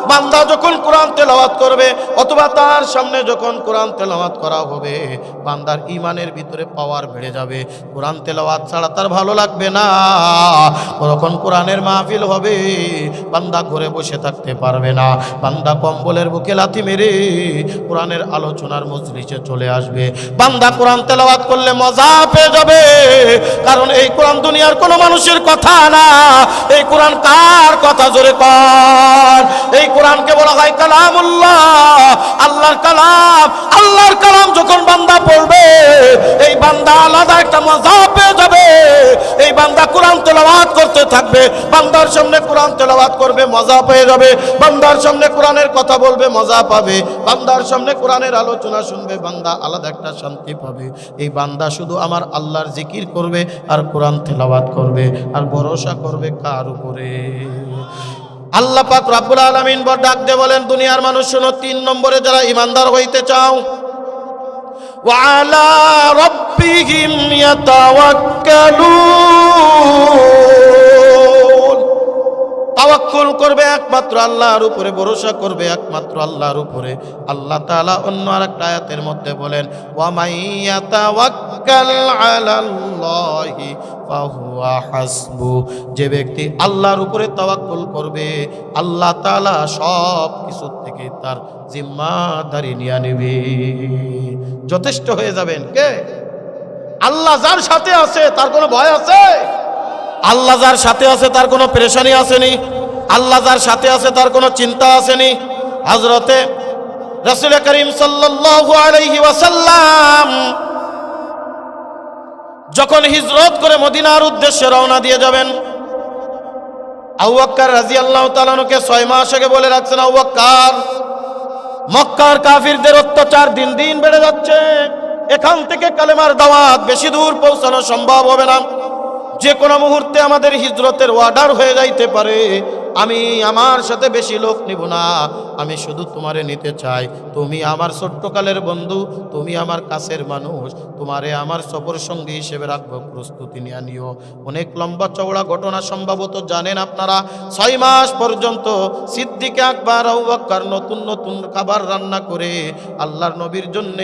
বান্দা যখন কোরআন তেলাওয়াত করবে অথবা তার সামনে যখন কোরআন তেলাওয়াত করা হবে, বান্দার ইমানের ভিতরে পাওয়ার বেড়ে যাবে। কোরআন তেলাওয়াত ছাড়া তার ভালো লাগবে না। যখন কোরআনের মাহফিল হবে, বান্দা ঘরে বসে থাকতে পারবে না। বান্দা কম্বলের বুকে লাথি মেরে কোরআনের আলোচনার মজলিসে চলে আসবে। বান্দা কোরআন তেলাওয়াত করলে মজা পেয়ে যাবে, কারণ এই কোরআন দুনিয়ার কোনো মানুষের কথা না। এই কোরআন কার কথা? জোরে কর। এই কোরআনকে বলা হয় কালামুল্লাহ, আল্লাহর কালাম। আল্লাহর কালাম যখন বান্দা পড়বে, এই বান্দা আলাদা একটা মজা পেয়ে যাবে। এই বান্দা কোরআন তেলাওয়াত করতে থাকবে, বান্দার সামনে কোরআন তেলাওয়াত করবে, মজা পেয়ে যাবে। বান্দার সামনে কোরআনের কথা বলবে, মজা পাবে। বান্দার সামনে কোরআনের আলোচনা শুনবে, বান্দা আলাদা একটা শান্তি পাবে। এই বান্দা শুধু আমার আল্লাহর জিকির করবে আর কোরআন তেলাওয়াত করবে, আর ভরসা করবে কার উপরে? আল্লাহ পাক রব্বুল আলামিন ডাক দিয়ে বলেন, দুনিয়ার মানুষ শোনো, 3 নম্বরে যারা ইমানদার হইতে চাও, ওয়া আলা রাব্বিহিম ইয়াতাওয়াক্কালুন। তাওয়াক্কুল করবে একমাত্র আল্লাহর উপরে, ভরসা করবে একমাত্র আল্লাহর উপরে। আল্লাহ তাআলা অন্য আরেকটা আয়াতের মধ্যে বলেন, ওয়া মাইয়াতাওয়াক্কাল আলাল্লাহি ফাহুয়া হাসবু। যে ব্যক্তি আল্লাহর উপরে তাওয়াক্কুল করবে, আল্লাহ তাআলা সব কিছু থেকে তার জিম্মাদারি নিয়ে নেবে, যথেষ্ট হয়ে যাবেন। কে? আল্লাহ যার সাথে আছে তার কোনো ভয় আছে? আল্লাহ যার সাথে আছে তার কোনো পেরেশানি আসেনি। আল্লাহ যার সাথে আছে তার কোনো চিন্তা আসেনি। হযরতে রাসূল করিম সাল্লাল্লাহু আলাইহি ওয়াসাল্লাম যখন হিজরত করে মদিনার উদ্দেশ্যে রওনা দিয়ে যাবেন, আবু বকর রাদিয়াল্লাহু তাআলা আনহুকে 6 মাস আগে বলে রাখছেন, আবু বকর, মক্কার কাফিরদের অত্যাচার দিন দিন বেড়ে যাচ্ছে। এখান থেকে কালেমার দাওয়াত বেশি দূর পৌঁছানো সম্ভব হবে না। যে কোনো মুহূর্তে আমাদের হিজরতের অর্ডার হয়ে যাইতে পারে। আমি আমার সাথে বেশি লোক নিব না, আমি শুধু তোমারে নিতে চাই। তুমি আমার ছোট্টকালের বন্ধু, তুমি আমার কাছের মানুষ, তোমারে আমার সফর সঙ্গী হিসেবে রাখবো, প্রস্তুতি নিয়ে নিও। অনেক লম্বা চওড়া ঘটনা সম্ভবত জানেন আপনারা। 6 মাস পর্যন্ত সিদ্দিক আকবর আবু বকর নতুন নতুন খাবার রান্না করে আল্লাহর নবীর জন্য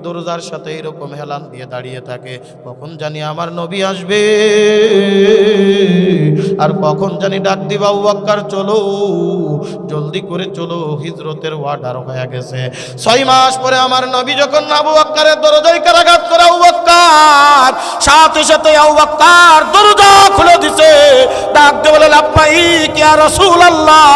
দরজার সাথে এরকম হেলান দিয়ে দাঁড়িয়ে থাকে, কখন জানি আমার নবী আসবে, আর কখন জানি ডাক দিবা, আবু বকর চলো, জলদি করে চলো, হিজরতের অর্ডার হয়ে গেছে। 6 মাস পরে আমার নবী যখন আবু বকরের দরজায় কারাঘাত করে, আবু বকর সাথে সাথে আবু বকর দরজা খুলে দিছে, ডাক দিয়ে বলে, লাব্বাইক ইয়া রাসূলুল্লাহ,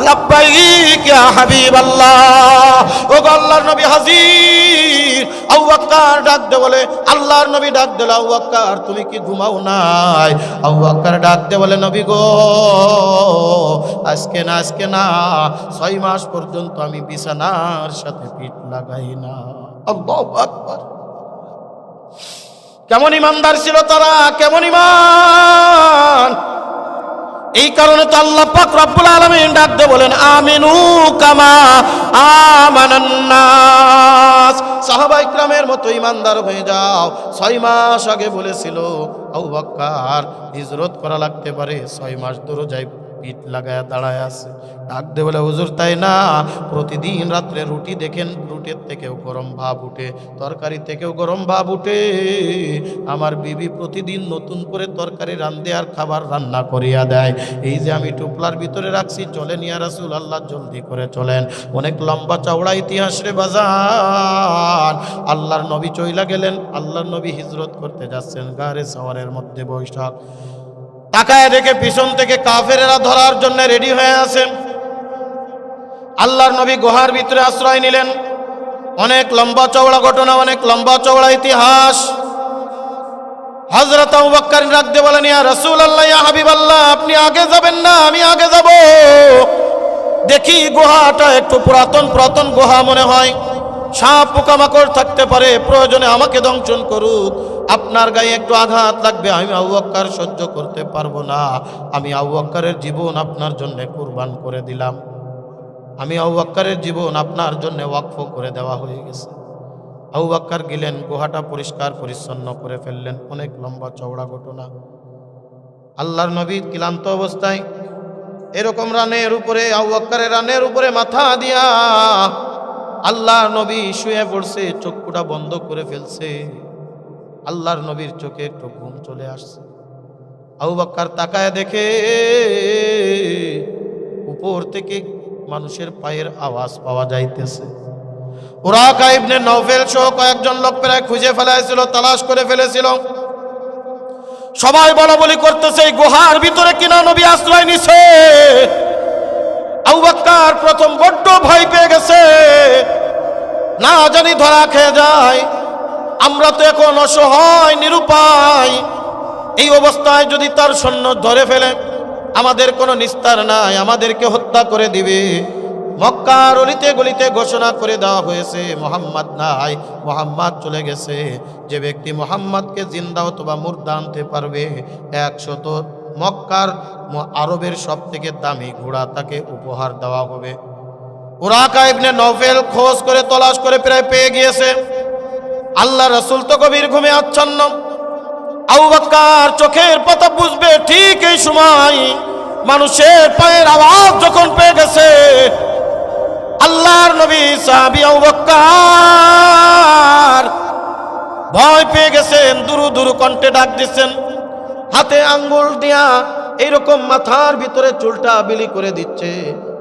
লাব্বাইক ইয়া হাবিবাল্লাহ। ও আল্লাহর নবী হাজির। আবু বকর ডাক দিয়ে বলে, আল্লাহর নবী ডাক দিল, আবু বকর তুমি কি ঘুমাও নাই? আবু বকর ডাক দিয়ে বলে, নবী গো, আজকে না 6 মাস পর্যন্ত আমি বিছানার সাথে পিঠ লাগাই না। আল্লাহু আকবার। কেমন ইমানদার ছিল তারা, কেমন ইমান! এই কারণে তো আল্লাহ পাক রব্বুল আলামিন ডাক দিয়ে বলেন, আমিনু কামা আমানান নাস, সাহাবা ইকরামের মতো ইমানদার হয়ে যাও। 6 মাস আগে বলেছিল আবু বকর হিজরত করা লাগতে পারে, 6 মাস দরজায় পিঠ লাগায়া দাঁড়ায় আছে। ডাক দিয়ে বলে, হুজুর তাই না, প্রতিদিন রাত্রে রুটি দেখেন, রুটির থেকেও গরম ভাব উঠে, তরকারি থেকেও গরম ভাব উঠে। আমার বিবি প্রতিদিন নতুন করে তরকারি রান্ধে আর খাবার রান্না করিয়া দেয়। এই যে আমি টুপলার ভিতরে রাখছি, চলেন ইয়া রাসূলুল্লাহ, জলদি করে চলেন। অনেক লম্বা চওড়া ইতিহাস রে বাজান। আল্লাহর নবী চইলা গেলেন, আল্লাহর নবী হিজরত করতে যাচ্ছেন, গারে সাওয়ারের মধ্যে বৈশাখ। তাকায় দেখে পিছন থেকে কাফেরেরা ধরার জন্য রেডি হয়ে আছে। আল্লাহর নবী গুহার ভিতরে আশ্রয় নিলেন। অনেক লম্বা চওড়া ঘটনা, অনেক লম্বা চওড়া ইতিহাস। হযরত আবু বকর ডাক দিয়ে বলেন, ইয়া রাসূলুল্লাহ, ইয়া হাবিবাল্লাহ, আপনি আগে যাবেন না, আমি আগে যাব। দেখি গুহাটা একটু পুরাতন গুহা মনে হয়, সাপ পোকামাকড় থাকতে পারে, প্রয়োজনে আমাকে দংশন করুক, আপনার গায়ে একটু আঘাত লাগবে, আমি আবু বকর সহ্য করতে পারবো না। আমি আবু বকরের জীবন আপনার জন্য কুরবান করে দিলাম, আমি আবু বকরের জীবন আপনার জন্য ওয়াকফ করে দেওয়া হয়ে গেছে। আবু বকর গেলেন, গুহাটা পরিষ্কার পরিচ্ছন্ন করে ফেললেন। অনেক লম্বা চওড়া ঘটনা। আল্লাহর নবী ক্লান্ত অবস্থায় এরকম রানের উপরে, আবু বকরের রানের উপরে মাথা দিয়া আল্লাহর নবী শুয়ে পড়ছে, চোখটা বন্ধ করে ফেলছে। আল্লাহর নবীর চোখে একটু ঘুম চলে আসছে। আবু বকর তাকায় দেখে উপর থেকে মানুষের পায়ের আওয়াজ পাওয়া যাইতেছে। ওরাকা ইবনে নওফেল সহ কয়েকজন লোক প্রায় খুঁজে ফেলাইছিল, তালাশ করে ফেলেছিল। সবাই বলা বলি করতেছে, এই গুহার ভিতরে কিনা নবী আশ্রয় নিছে। আবু বকর প্রথম বড্ড ভয় পেয়ে গেছে, না জানি ধরা খেয়ে যায়। আমরা তো এখন অসহায় নিরুপায়, এই অবস্থায় যদি তার সৈন্য ধরে ফেলে, আমাদের কোনো নিস্তার নাই, আমাদেরকে হত্যা করে দিবে। মক্কার অলিতে গলিতে ঘোষণা করে দেওয়া হয়েছে, মুহাম্মদ নাই, মুহাম্মদ চলে গেছে। যে ব্যক্তি মুহাম্মদকে জিন্দা অথবা মুর্দা আনতে পারবে, 100 মক্কার আরবের সব থেকে দামি ঘোড়া তাকে উপহার দেওয়া হবে। ওরাকা ইবনে নওফেল খোঁজ করে তলাশ করে প্রায় পেয়ে গিয়েছে। আল্লাহ রাসূল তো গভীর ঘুমে আচ্ছন্ন। আবু বকর চোখের পাতা বুঝবে ঠিক এই সময় মানুষের পায়ের আওয়াজ যখন পেয়ে গেছে, আল্লাহর নবী সাহাবী আবু বকর ভয় পেয়ে গেছেন, দুরু দুরু কণ্ঠে ডাক দিচ্ছেন, হাতে আঙ্গুল দিয়া এইরকম মাথার ভিতরে চুলটা বিলি করে দিচ্ছে।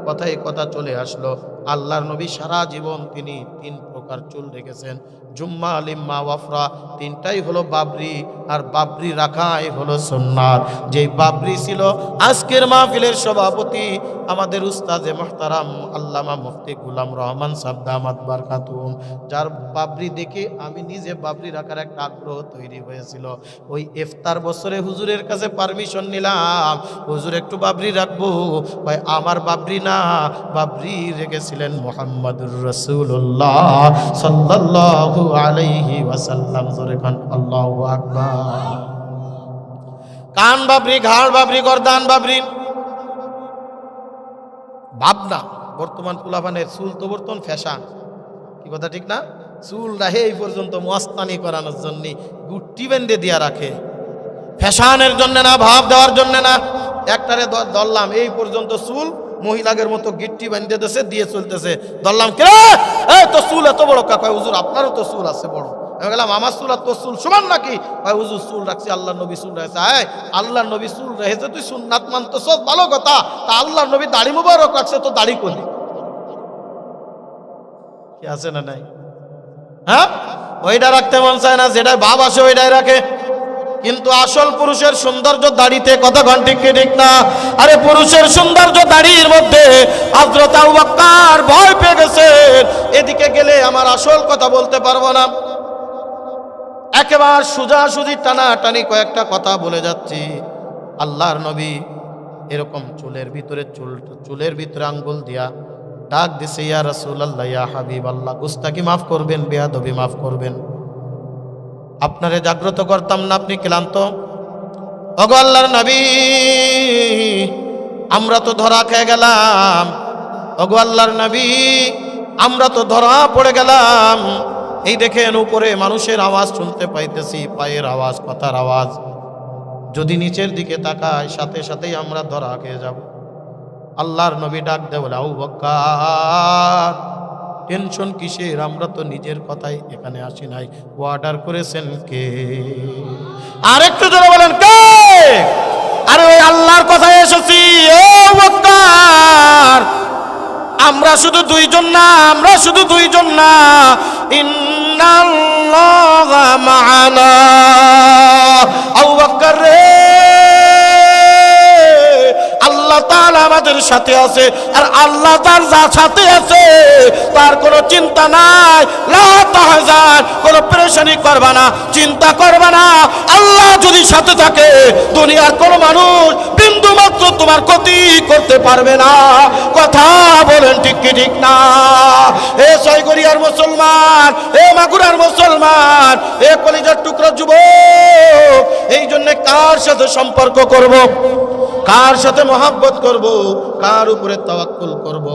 কথায় কথা চলে আসলো, আল্লাহর নবী সারা জীবন তিনি 3 প্রকার চুল রেখেছেন, জুম্মা, লিম্মা, ওয়াফরা। 3টাই হলো বাবরি, আর বাবরি রাখাই হলো সুন্নাত। যেই বাবরি ছিল আজকের মাহফিলের সভাপতি আমাদের উস্তাদে মুহতারাম আল্লামা মুফতি গোলাম রহমান সাহেব দামাত বারকাতুহুম, যার বাবরি দেখে আমি নিজে বাবরি রাখার একটা আগ্রহ তৈরি হয়েছিল। ওই ইফতার বছরে হুজুরের কাছে পারমিশন নিলাম, হুজুর একটু বাবরি রাখবো। ভাই আমার বাবরি না, বাবরি রেখেছিলেন মুহাম্মাদুর রাসূলুল্লাহ সাল্লাল্লাহু আলাইহি ওয়াসাল্লাম। জোরে কান আল্লাহু আকবার। কান বাবরি, ঘাড় বাবরি, গর্দান বাবরি, ভাবনা। বর্তমান পোলাপানের চুল তো বর্তমান ফ্যাশন, কি কথা ঠিক না? চুল রাখে এই পর্যন্ত মস্তানি করানোর জন্য গুটি বেঁধে দিয়া রাখে, ফ্যাশনের জন্য না, ভাব দেওয়ার জন্য না। একটারে ধরলাম এই পর্যন্ত চুল, মহিলাদের মতো গিট্টি বাঁধতে দেশে দিয়ে চলতেছে। ধরলাম কে, এই তো চুল এত বড় কাকা, হুজুর আপনারও তো চুল আছে বড়। আমি গেলাম আমার চুল আর তোর চুল সমান নাকি? ভাই হুজুর চুল রাখছি, আল্লাহ নবী চুল রাখছে। হ্যাঁ আল্লাহ নবী চুল রেখেছে, তুই সুন্নাত মানতো, সব ভালো কথা। তা আল্লাহ নবী দাড়ি মুবারক রাখছে, তো দাড়ি করলি কি আছে না নাই? হ্যাঁ ওইটা রাখতে মন চায় না, যেটাই ভাব আসে ওইটাই রাখে। কিন্তু আসল পুরুষের সৌন্দর্য দাড়িতে, কথা ঘন্টিক কি ঠিক না? আরে পুরুষের সৌন্দর্য দাড়ির মধ্যে। হযরত আবু বকর ভয় পেয়ে গেছেন, এদিকে গেলে আমার আসল কথা বলতে পারবো না। একেবারে সোজাসুজি টানাটানি কয়েকটা কথা বলে যাচ্ছি। আল্লাহর নবী এরকম চুলের ভিতরে আঙ্গুল দিয়া ডাক দিছে, ইয়া রাসূলুল্লাহ, ইয়া হাবিবাল্লাহ, গুস্তাকি মাফ করবেন, বেয়াদবি মাফ করবেন। আপনারে জাগ্রত করতাম না, আপনি ক্লান্ত? ওগো আল্লাহর নবী, আমরা তো ধরা খেয়ে গেলাম। ওগো আল্লাহর নবী, আমরা তো ধরা পড়ে গেলাম। এই দেখেন উপরে মানুষের আওয়াজ শুনতে পাইতেছি, পায়ের আওয়াজ, কথার আওয়াজ। যদি নিচের দিকে তাকাই সাথে সাথেই আমরা ধরা খেয়ে যাব। আল্লাহর নবী ডাক দেয় বলে, আবু বকর টেনশন কিসের? আমরা তো নিজের কথাই এখানে আসি নাই, অর্ডার করেছেন কে? আরেকটু জোরে বলেন কে? আরে ওই আল্লাহর কথায় এসেছি। ও বকর, আমরা শুধু দুইজন না, আমরা শুধু দুইজন না, ইন্নাল্লাহা মা'ানা। আবু বকর রে, আল্লাহ তাআলা আমাদের সাথে আছে, আর আল্লাহ তার যার সাথে আছে তার কোনো চিন্তা নাই। লা তাহজান, কোনো পেরেশানি করবা না, চিন্তা করবা না। আল্লাহ যদি সাথে থাকে দুনিয়ার কোনো মানুষ বিন্দু মাত্র তোমার ক্ষতি করতে পারবে না। কথা বলেন ঠিক কি ঠিক না? এ ছয়গড়িয়ার মুসলমান, এ মাগুরার মুসলমান, এ কলিজার টুকরা যুবক, এই জন্য কার সাথে সম্পর্ক করব, কার সাথে মহব্বত করব, কার উপরে তাওয়াক্কুল করব?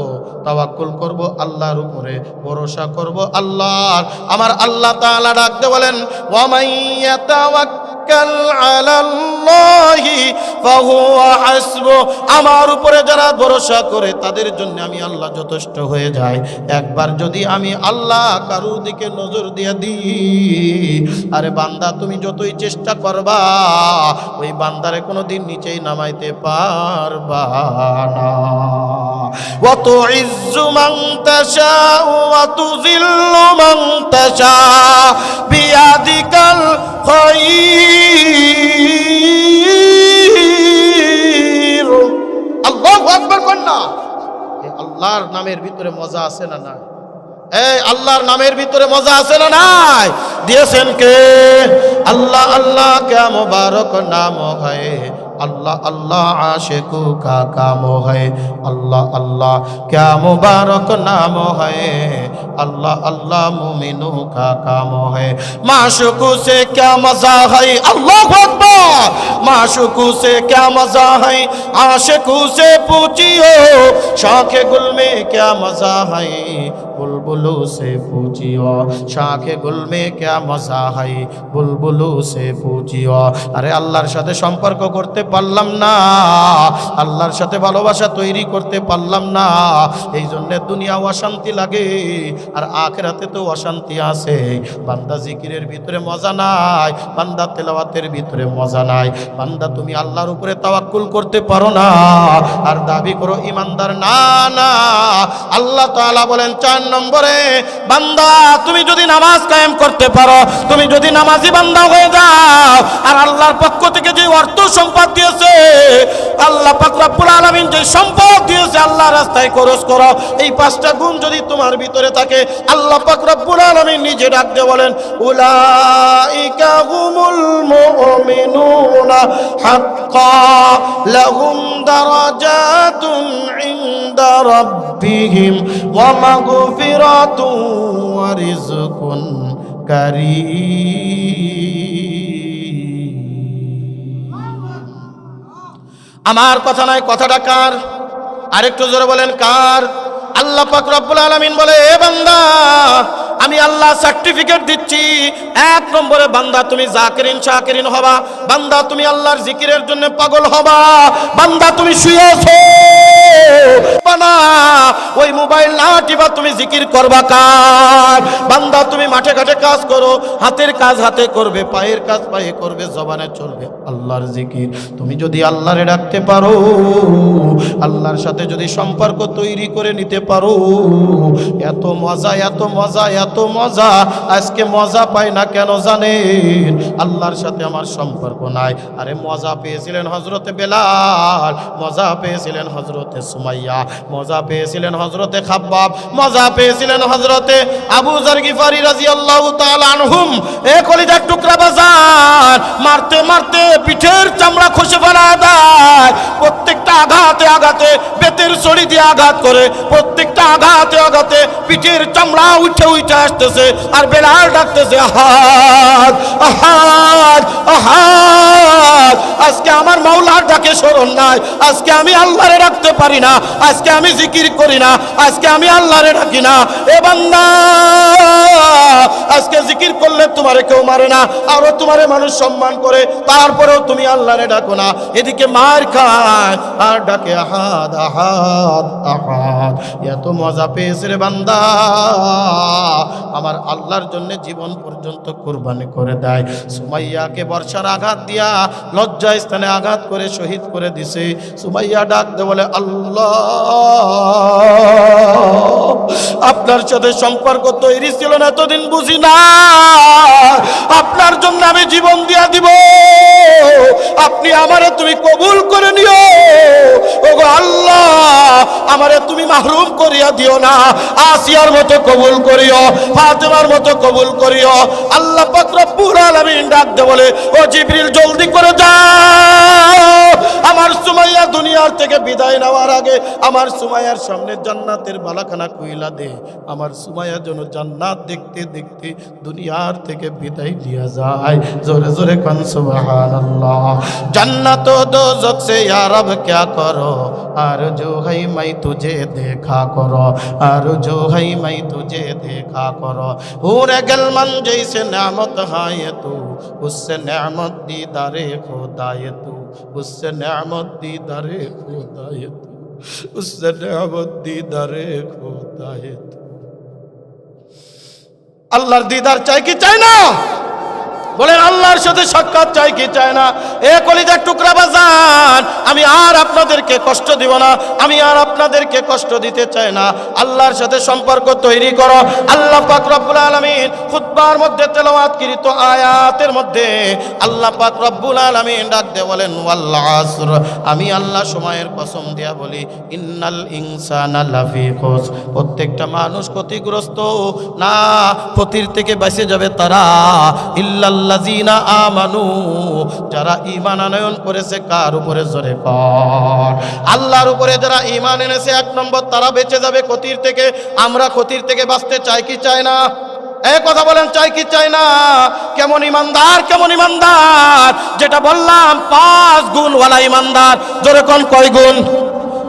তাওয়াক্কুল করব আল্লাহর উপরে, ভরসা করব আল্লাহর। আমার আল্লাহ তাআলা ডাকতে বলেন, ওয়া মাইয়াতাওয়াক্কাল আলাল্লাহি ফাহুয়া হাসবু। আমার উপরে যারা ভরসা করে তাদের জন্য আমি আল্লাহ যথেষ্ট হয়ে যাই। একবার যদি আমি আল্লাহ কারুর দিকে নজর দিয়ে দিই, আরে বান্দা তুমি যতই চেষ্টা করবা ওই বান্দারে কোনোদিন নিচেই নামাইতে পারবা না। ওয়া তুইজ্জু মান তাশাউ ওয়া তুযিল্লু মান তাশাউ বিয়াদিকাল খায়র। আল্লাহু আকবার কন্যা। এই আল্লাহর নামের ভিতরে মজা আছে না নাই? এই আল্লাহর নামের ভিতরে মজা আছে না নাই? দিয়েছেন কে? আল্লাহ। আল্লাহ क्या मुबारक नाम है, अल्लाह अल्लाह आशिकू का काम है। अल्लाह अल्लाह क्या मुबारक नाम है, अल्लाह अल्लाह मुमिनों का काम है। माशूकू से क्या मजा है, अल्लाहु अकबर। माशूकू से क्या मजा है, आशिकू से पूछियो। शाखे गुल में क्या मजा है, बुलबुलों से पूछियो। शाखे गुल में क्या मजा है, बुलबुलों से पूछियो। अरे আল্লাহর সাথে সম্পর্ক করতে পারলাম না, আল্লাহর সাথে ভালোবাসা তৈরি করতে পারলাম না, এই জন্য দুনিয়া অশান্তি লাগে, আর আখিরাতে তো অশান্তি আছে। বান্দা জিকিরের ভিতরে মজা নাই, বান্দা তেলাওয়াতের ভিতরে মজা নাই। বান্দা তুমি আল্লাহর উপরে তাওয়াক্কুল করতে পারো না আর দাবি করো ইমানদার। না না, আল্লাহ তাআলা বলেন 4 নম্বরে, বান্দা তুমি যদি নামাজ কায়েম করতে পারো, তুমি যদি নামাজি বান্দা হয়ে যাও, আর আল্লাহর পক্ষ থেকে যে অর্থ সম্পদ দিয়েছে, আল্লাহ পাক রব্বুল আলামিন যে সম্পদ দিয়েছে আল্লাহর রাস্তায় খরচ করো, এই 5টা গুণ যদি তোমার ভিতরে থাকে, আল্লাহ পাক রব্বুল আলামিন নিজে ডাক দিয়ে বলেন, উলাইকা হুমুল মুমিনুনা হাক্কা লাহুম দারাজাতুন ইনদা রাব্বিহিম ওয়া মাগফিরাতুন ওয়া রিজকুন কারীম। আমার কথা নাই, কথাটা কার? আরেকটু জোরে বলেন কার? আল্লাহ পাক রব্বুল আলামিন বলে, এ বান্দা আমি আল্লাহ সার্টিফিকেট দিচ্ছি। 1 নম্বরে বান্দা তুমি জাকিরিন শাকিরিন হবা, বান্দা তুমি আল্লাহর জিকিরের জন্য পাগল হবা, বান্দা তুমি শুয়ে আছো না ওই মোবাইল না টিপা তুমি জিকির করবা কার? বান্দা তুমি মাঠে ঘাটে কাজ করো, হাতের কাজ হাতে করবে, পায়ের কাজ পায়ে করবে, জবানে চলবে আল্লাহর জিকির। তুমি যদি আল্লাহরে ডাকতে পারো, আল্লাহর সাথে যদি সম্পর্ক তৈরি করে নিতে পারো, এত মজা এত মজা এত মজা। আজকে মজা পাই না কেন জানেন? আল্লাহর সাথে আমার সম্পর্ক নাই। আরে মজা পেয়েছিলেন হযরতে বেলাল, মজা পেয়েছিলেন হযরতে সুমাইয়া, মজা পেয়েছিলেন হযরতে খাব্বাব, মজা পেয়েছিলেন হযরতে আবু যর গিফারি রাদিয়াল্লাহু তাআলা আনহুম। এ কলিজার টুকরা বাজার, মারতে মারতে পিঠের চামড়া খসে ফেলা দেয়। প্রত্যেকটা আঘাতে আঘাতে বেতের ছড়ি দিয়ে আঘাত করে, প্রত্যেকটা আঘাতে আঘাতে পিঠের চামড়া উঠে উঠে আসতেছে। আর বেলাল ডাকতেছে আহাদ আহাদ আহাদ। আজকে আমার মাওলার ডাকে স্মরণ নাই, আজকে আমি আল্লাহরে ডাকতে পারি না, আজকে আমি জিকির করি না, আজকে আমি আল্লাহরে ডাকি না। এ বান্দা, আজকে জিকির করলে তোমারে কেউ মারে না, আরো তোমারে মানুষ সম্মান করে, তারপরেও তুমি আল্লাহরে ডাকো না। এদিকে মার খায় আর ডাকে আহাদ আহাদ আহাদ। এত মজা পেয়েছে রে বান্দা, আমার আল্লাহর জন্য জীবন পর্যন্ত কুরবানি করে দেয়। সুমাইয়াকে বর্ষার আঘাত দিয়া লজ্জা স্থানে আঘাত করে শহীদ করে দিছে। সুমাইয়া ডাক দে বলে, আল্লাহ, আপনার সাথে সম্পর্ক তৈরি ছিল না এতদিন বুঝি না, আপনার জন্য আমি জীবন দিয়া দিব, আপনি আমারে তুমি কবুল করে নিও। ওগো আল্লাহ, আমারে তুমি মাহরুম করিয়া দিও না, আসিয়ার মতো কবুল করিও, ফাতেমার মতো কবুল করিও। আল্লাহ পাক রব্বুল আলামিন ডাক দে বলে, ও জিবরিল জলদি করে যাও, আমার সুমাইয়া দুনিয়ার থেকে বিদায় নেওয়ার আগে আমার সুমাইয়ার সামনে জান্নাতের বালাখানা কইলা দে। আমার সুমাইয়া যেন জান্নাত দেখতে দেখতে দুনিয়ার থেকে বিদায় দিয়া যায়। জোরে জোরে কান সুবহানাল্লাহ। জান্নাত ও দোজখ से या रब क्या करो, आरज़ू है मैं तुझे देखा करो, आरज़ू है मैं तुझे देखा करो। हूरे गलमन जैसे नेमत है ये तू, उससे नेमत दीदारे खुदा ये तू, उससे नेमत दीदारे खुदा ये तू, उससे नेमत दीदारे खुदा ये तू। আল্লাহর দিদার চাই কি চাই না? বলেন আল্লাহর সাথে সাক্ষাৎ চাই কি চাই না? এ কলিজার টুকরা বাজান, আমি আর আপনাদেরকে কষ্ট দিব না, আমি আর আপনাদেরকে কষ্ট দিতে চাই না। আল্লাহর সাথে সম্পর্ক তৈরি করো। আল্লাহ পাক রব্বুল আলামিন খুতবার মধ্যে তেলাওয়াতকৃত আয়াতের মধ্যে আল্লাহ পাক রব্বুল আলামিন ডাক দিয়ে বলেন, ওয়াল আসর, আমি আল্লাহ সময়ের কসম দিয়া বলি, ইন্নাল ইনসানা লাফি খুসর, প্রত্যেকটা মানুষ ক্ষতিগ্রস্ত না, ক্ষতির থেকে বেঁচে যাবে তারা, ইল্লাল্লাযিনা আমানু, যারা ঈমান আনয়ন করেছে। কার উপরে? জোরে কর, আল্লাহর উপরে যারা ঈমান এনেছে, এক নম্বর তারা বেঁচে যাবে ক্ষতির থেকে। আমরা ক্ষতির থেকে বাঁচতে চাই কি চাই না? এই কথা বলেন, চাই কি চাই না? কেমন ইমানদার, কেমন ইমানদার? যেটা বললাম 5 গুণওয়ালা ইমানদার। জোরে কোন কয় গুণ?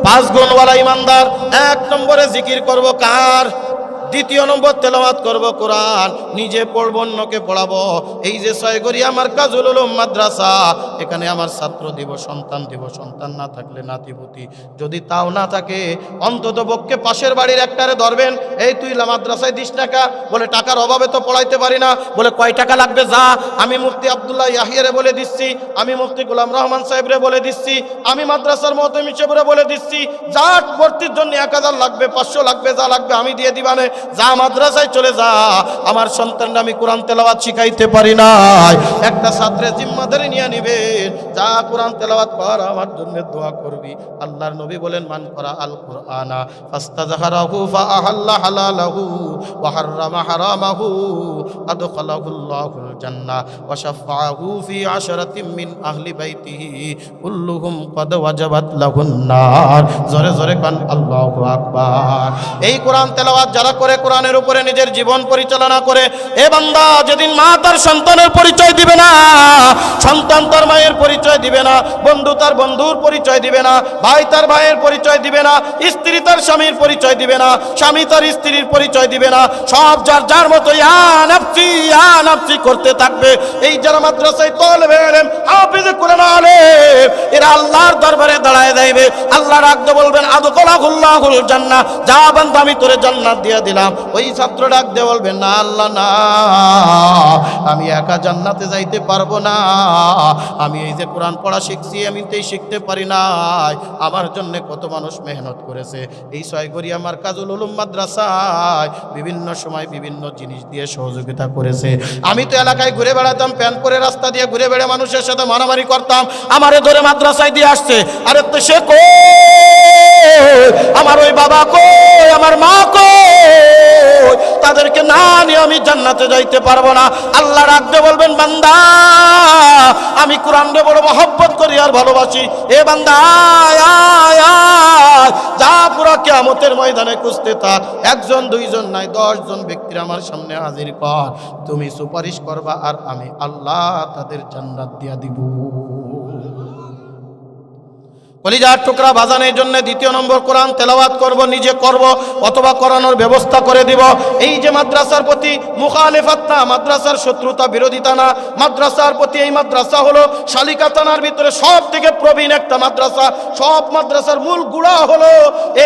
5 গুণওয়ালা ইমানদার। এক নম্বরে জিকির করব কার? দ্বিতীয় নম্বর তেলাওয়াত করব কোরআন, নিজে পড়ব, অন্যকে পড়াবো। এই যে ছয়গড়িয়া মার্কাজুল উলুম মাদ্রাসা, এখানে আমার ছাত্র দিব, সন্তান দিব, সন্তান না থাকলে নাতিপুতি, যদি তাও না থাকে অন্তত পক্ষে পাশের বাড়ির একটারে ধরবেন, এই তুই মাদ্রাসায় দিস টাকা, বলে টাকার অভাবে তো পড়াইতে পারি না, বলে কয় টাকা লাগবে যা, আমি মুফতি আব্দুল্লাহ ইয়াহিয়ারে বলে দিচ্ছি, আমি মুফতি গোলাম রহমান সাহেবরে বলে দিচ্ছি, আমি মাদ্রাসার মহতমিম হিসেবে বলে দিচ্ছি, যা ভর্তির জন্য 1000 লাগবে, 500 লাগবে, যা লাগবে আমি দিয়ে দিবানে, যা মাদ্রাসায় চলে যা। আমার সন্তানরা আমি কোরআন তেলাওয়াত শিখাইতে পারি নাই, একটা ছাত্রের জিম্মাদারি নিয়ে নিবে, যা কোরআন তেলাওয়াত কর, আমার জন্য দোয়া করবি। আল্লাহর নবী বলেন, মান করা আল কুরআনা ফাস্তাযহারাহু ফাআহাল্লা হালালাহু ওয়া হাররামা হারামাহু আদখালাহুল্লাহুল জান্নাহ ওয়া শাফাআহু ফি 10 মিন আহলি বাইতিহি কুল্লুহুম ক্বাদ ওয়াজাবাত লাহুন নার। জোরে জোরে কান আল্লাহু আকবার। এই কোরআন তেলাওয়াত যারা করে, কোরআনের উপরে নিজের জীবন পরিচালনা করে, এ বান্দা, যেদিন মা তার সন্তানের পরিচয় দিবে না, সন্তান তার মায়ের পরিচয় দিবে না, বন্ধু তার বন্ধুর পরিচয় দিবে না, ভাই তার ভাইয়ের পরিচয় দিবে না, স্ত্রী তার স্বামীর পরিচয় দিবে না, স্বামী তার স্ত্রীর পরিচয় দিবে না, সব যার যার মতো ইয়া নাফসি করতে থাকবে। এই যারা মাদ্রাসায় তালেবে ইলম, হাফেজে কোরআন আলেম, এরা আল্লাহর দরবারে দাঁড়ায় যাইবে। আল্লাহ রাখতে বলবেন, আদখালাহুল্লাহুল জান্নাহ, যা বান্দা আমি তোরে জান্নাত দিয়ে দিলাম। ওই ছাত্র ডাক দিয়ে বলবেন, না আল্লাহ না, আমি একা জান্নাতে যাইতে পারবো না, আমি এই যে কোরআন পড়া শিখছি, আমি তো শিখতে পারি নাই, আমার জন্য কত মানুষ মেহনত করেছে। এই ছয়গড়িয়া মার্কাজুল উলুম মাদ্রাসায় বিভিন্ন সময় বিভিন্ন জিনিস দিয়ে সহযোগিতা করেছে। আমি তো এলাকায় ঘুরে বেড়াতাম, প্যান্ট পরে রাস্তা দিয়ে ঘুরে বেড়ে মানুষের সাথে মারামারি করতাম, আমারে ধরে মাদ্রাসায় দিয়ে আসছে। আরে তো সে আমার ওই বাবা কই, আমার মা কই, তাদেরকে না নিয়ে আমি জান্নাতে যাইতে পারবো না। আল্লাহ রাখতে বলবেন, বান্দা আমি কোরআনকে বড় মহব্বত করি আর ভালোবাসি, এ বান্দা আয় আয় আয়, যা পুরা কিয়ামতের ময়দানে খুঁজতে থাক, একজন দুইজন নাই 10 জন ব্যক্তির আমার সামনে হাজির কর, তুমি সুপারিশ করবা আর আমি আল্লাহ তাদের জান্নাত দিয়া দিব। কলিজার টুকরা বাজানের জন্য দ্বিতীয় নম্বর কোরআন তেলাওয়াত করব, নিজে করব অথবা করানোর ব্যবস্থা করে দিব। এই যে মাদ্রাসার প্রতি মুখালেফাত না, মাদ্রাসার শত্রুতা বিরোধিতা না, মাদ্রাসার প্রতি, এই মাদ্রাসা হলো শালিকা থানার ভিতরে সব থেকে প্রবীণ একটা মাদ্রাসা। সব মাদ্রাসার মূল গুড়া হলো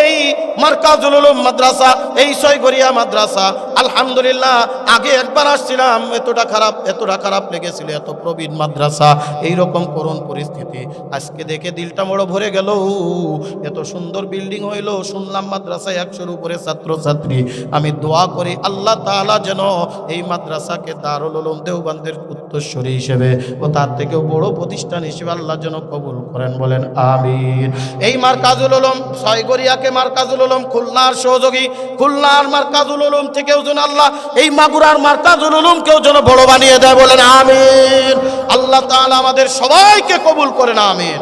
এই মারকাজুল উলুম মাদ্রাসা, এই ছয়ঘরিয়া মাদ্রাসা। আলহামদুলিল্লাহ, আগে একবার আসছিলাম, এতটা খারাপ লেগেছিল, এত প্রবীণ মাদ্রাসা, এইরকম করুণ পরিস্থিতি। আজকে দেখে দিলটা বড় ভরে গেল, এত সুন্দর বিল্ডিং হইল, শুনলাম মাদ্রাসায় 100-এর উপরে ছাত্রছাত্রী। আমি দোয়া করি আল্লাহ তাআলা যেন এই মাদ্রাসাকে দারুল উলুম দেওবন্দের উত্তরসূরি হিসেবে ও তার থেকেও বড় প্রতিষ্ঠান হিসেবে আল্লাহ যেন কবুল করেন, বলেন আমিন। এই মারকাজুল উলুম ছয়ঘরিয়াকে মারকাজুল উলুম খুলনার সহযোগী, খুলনার মারকাজুল উলুম থেকেও যেন আল্লাহ এই মাগুরার মারকাজুল উলুমকেও যেন বড় বানিয়ে দেয়, বলেন আমিন। আল্লাহ তাআলা আমাদের সবাইকে কবুল করেন, আমিন।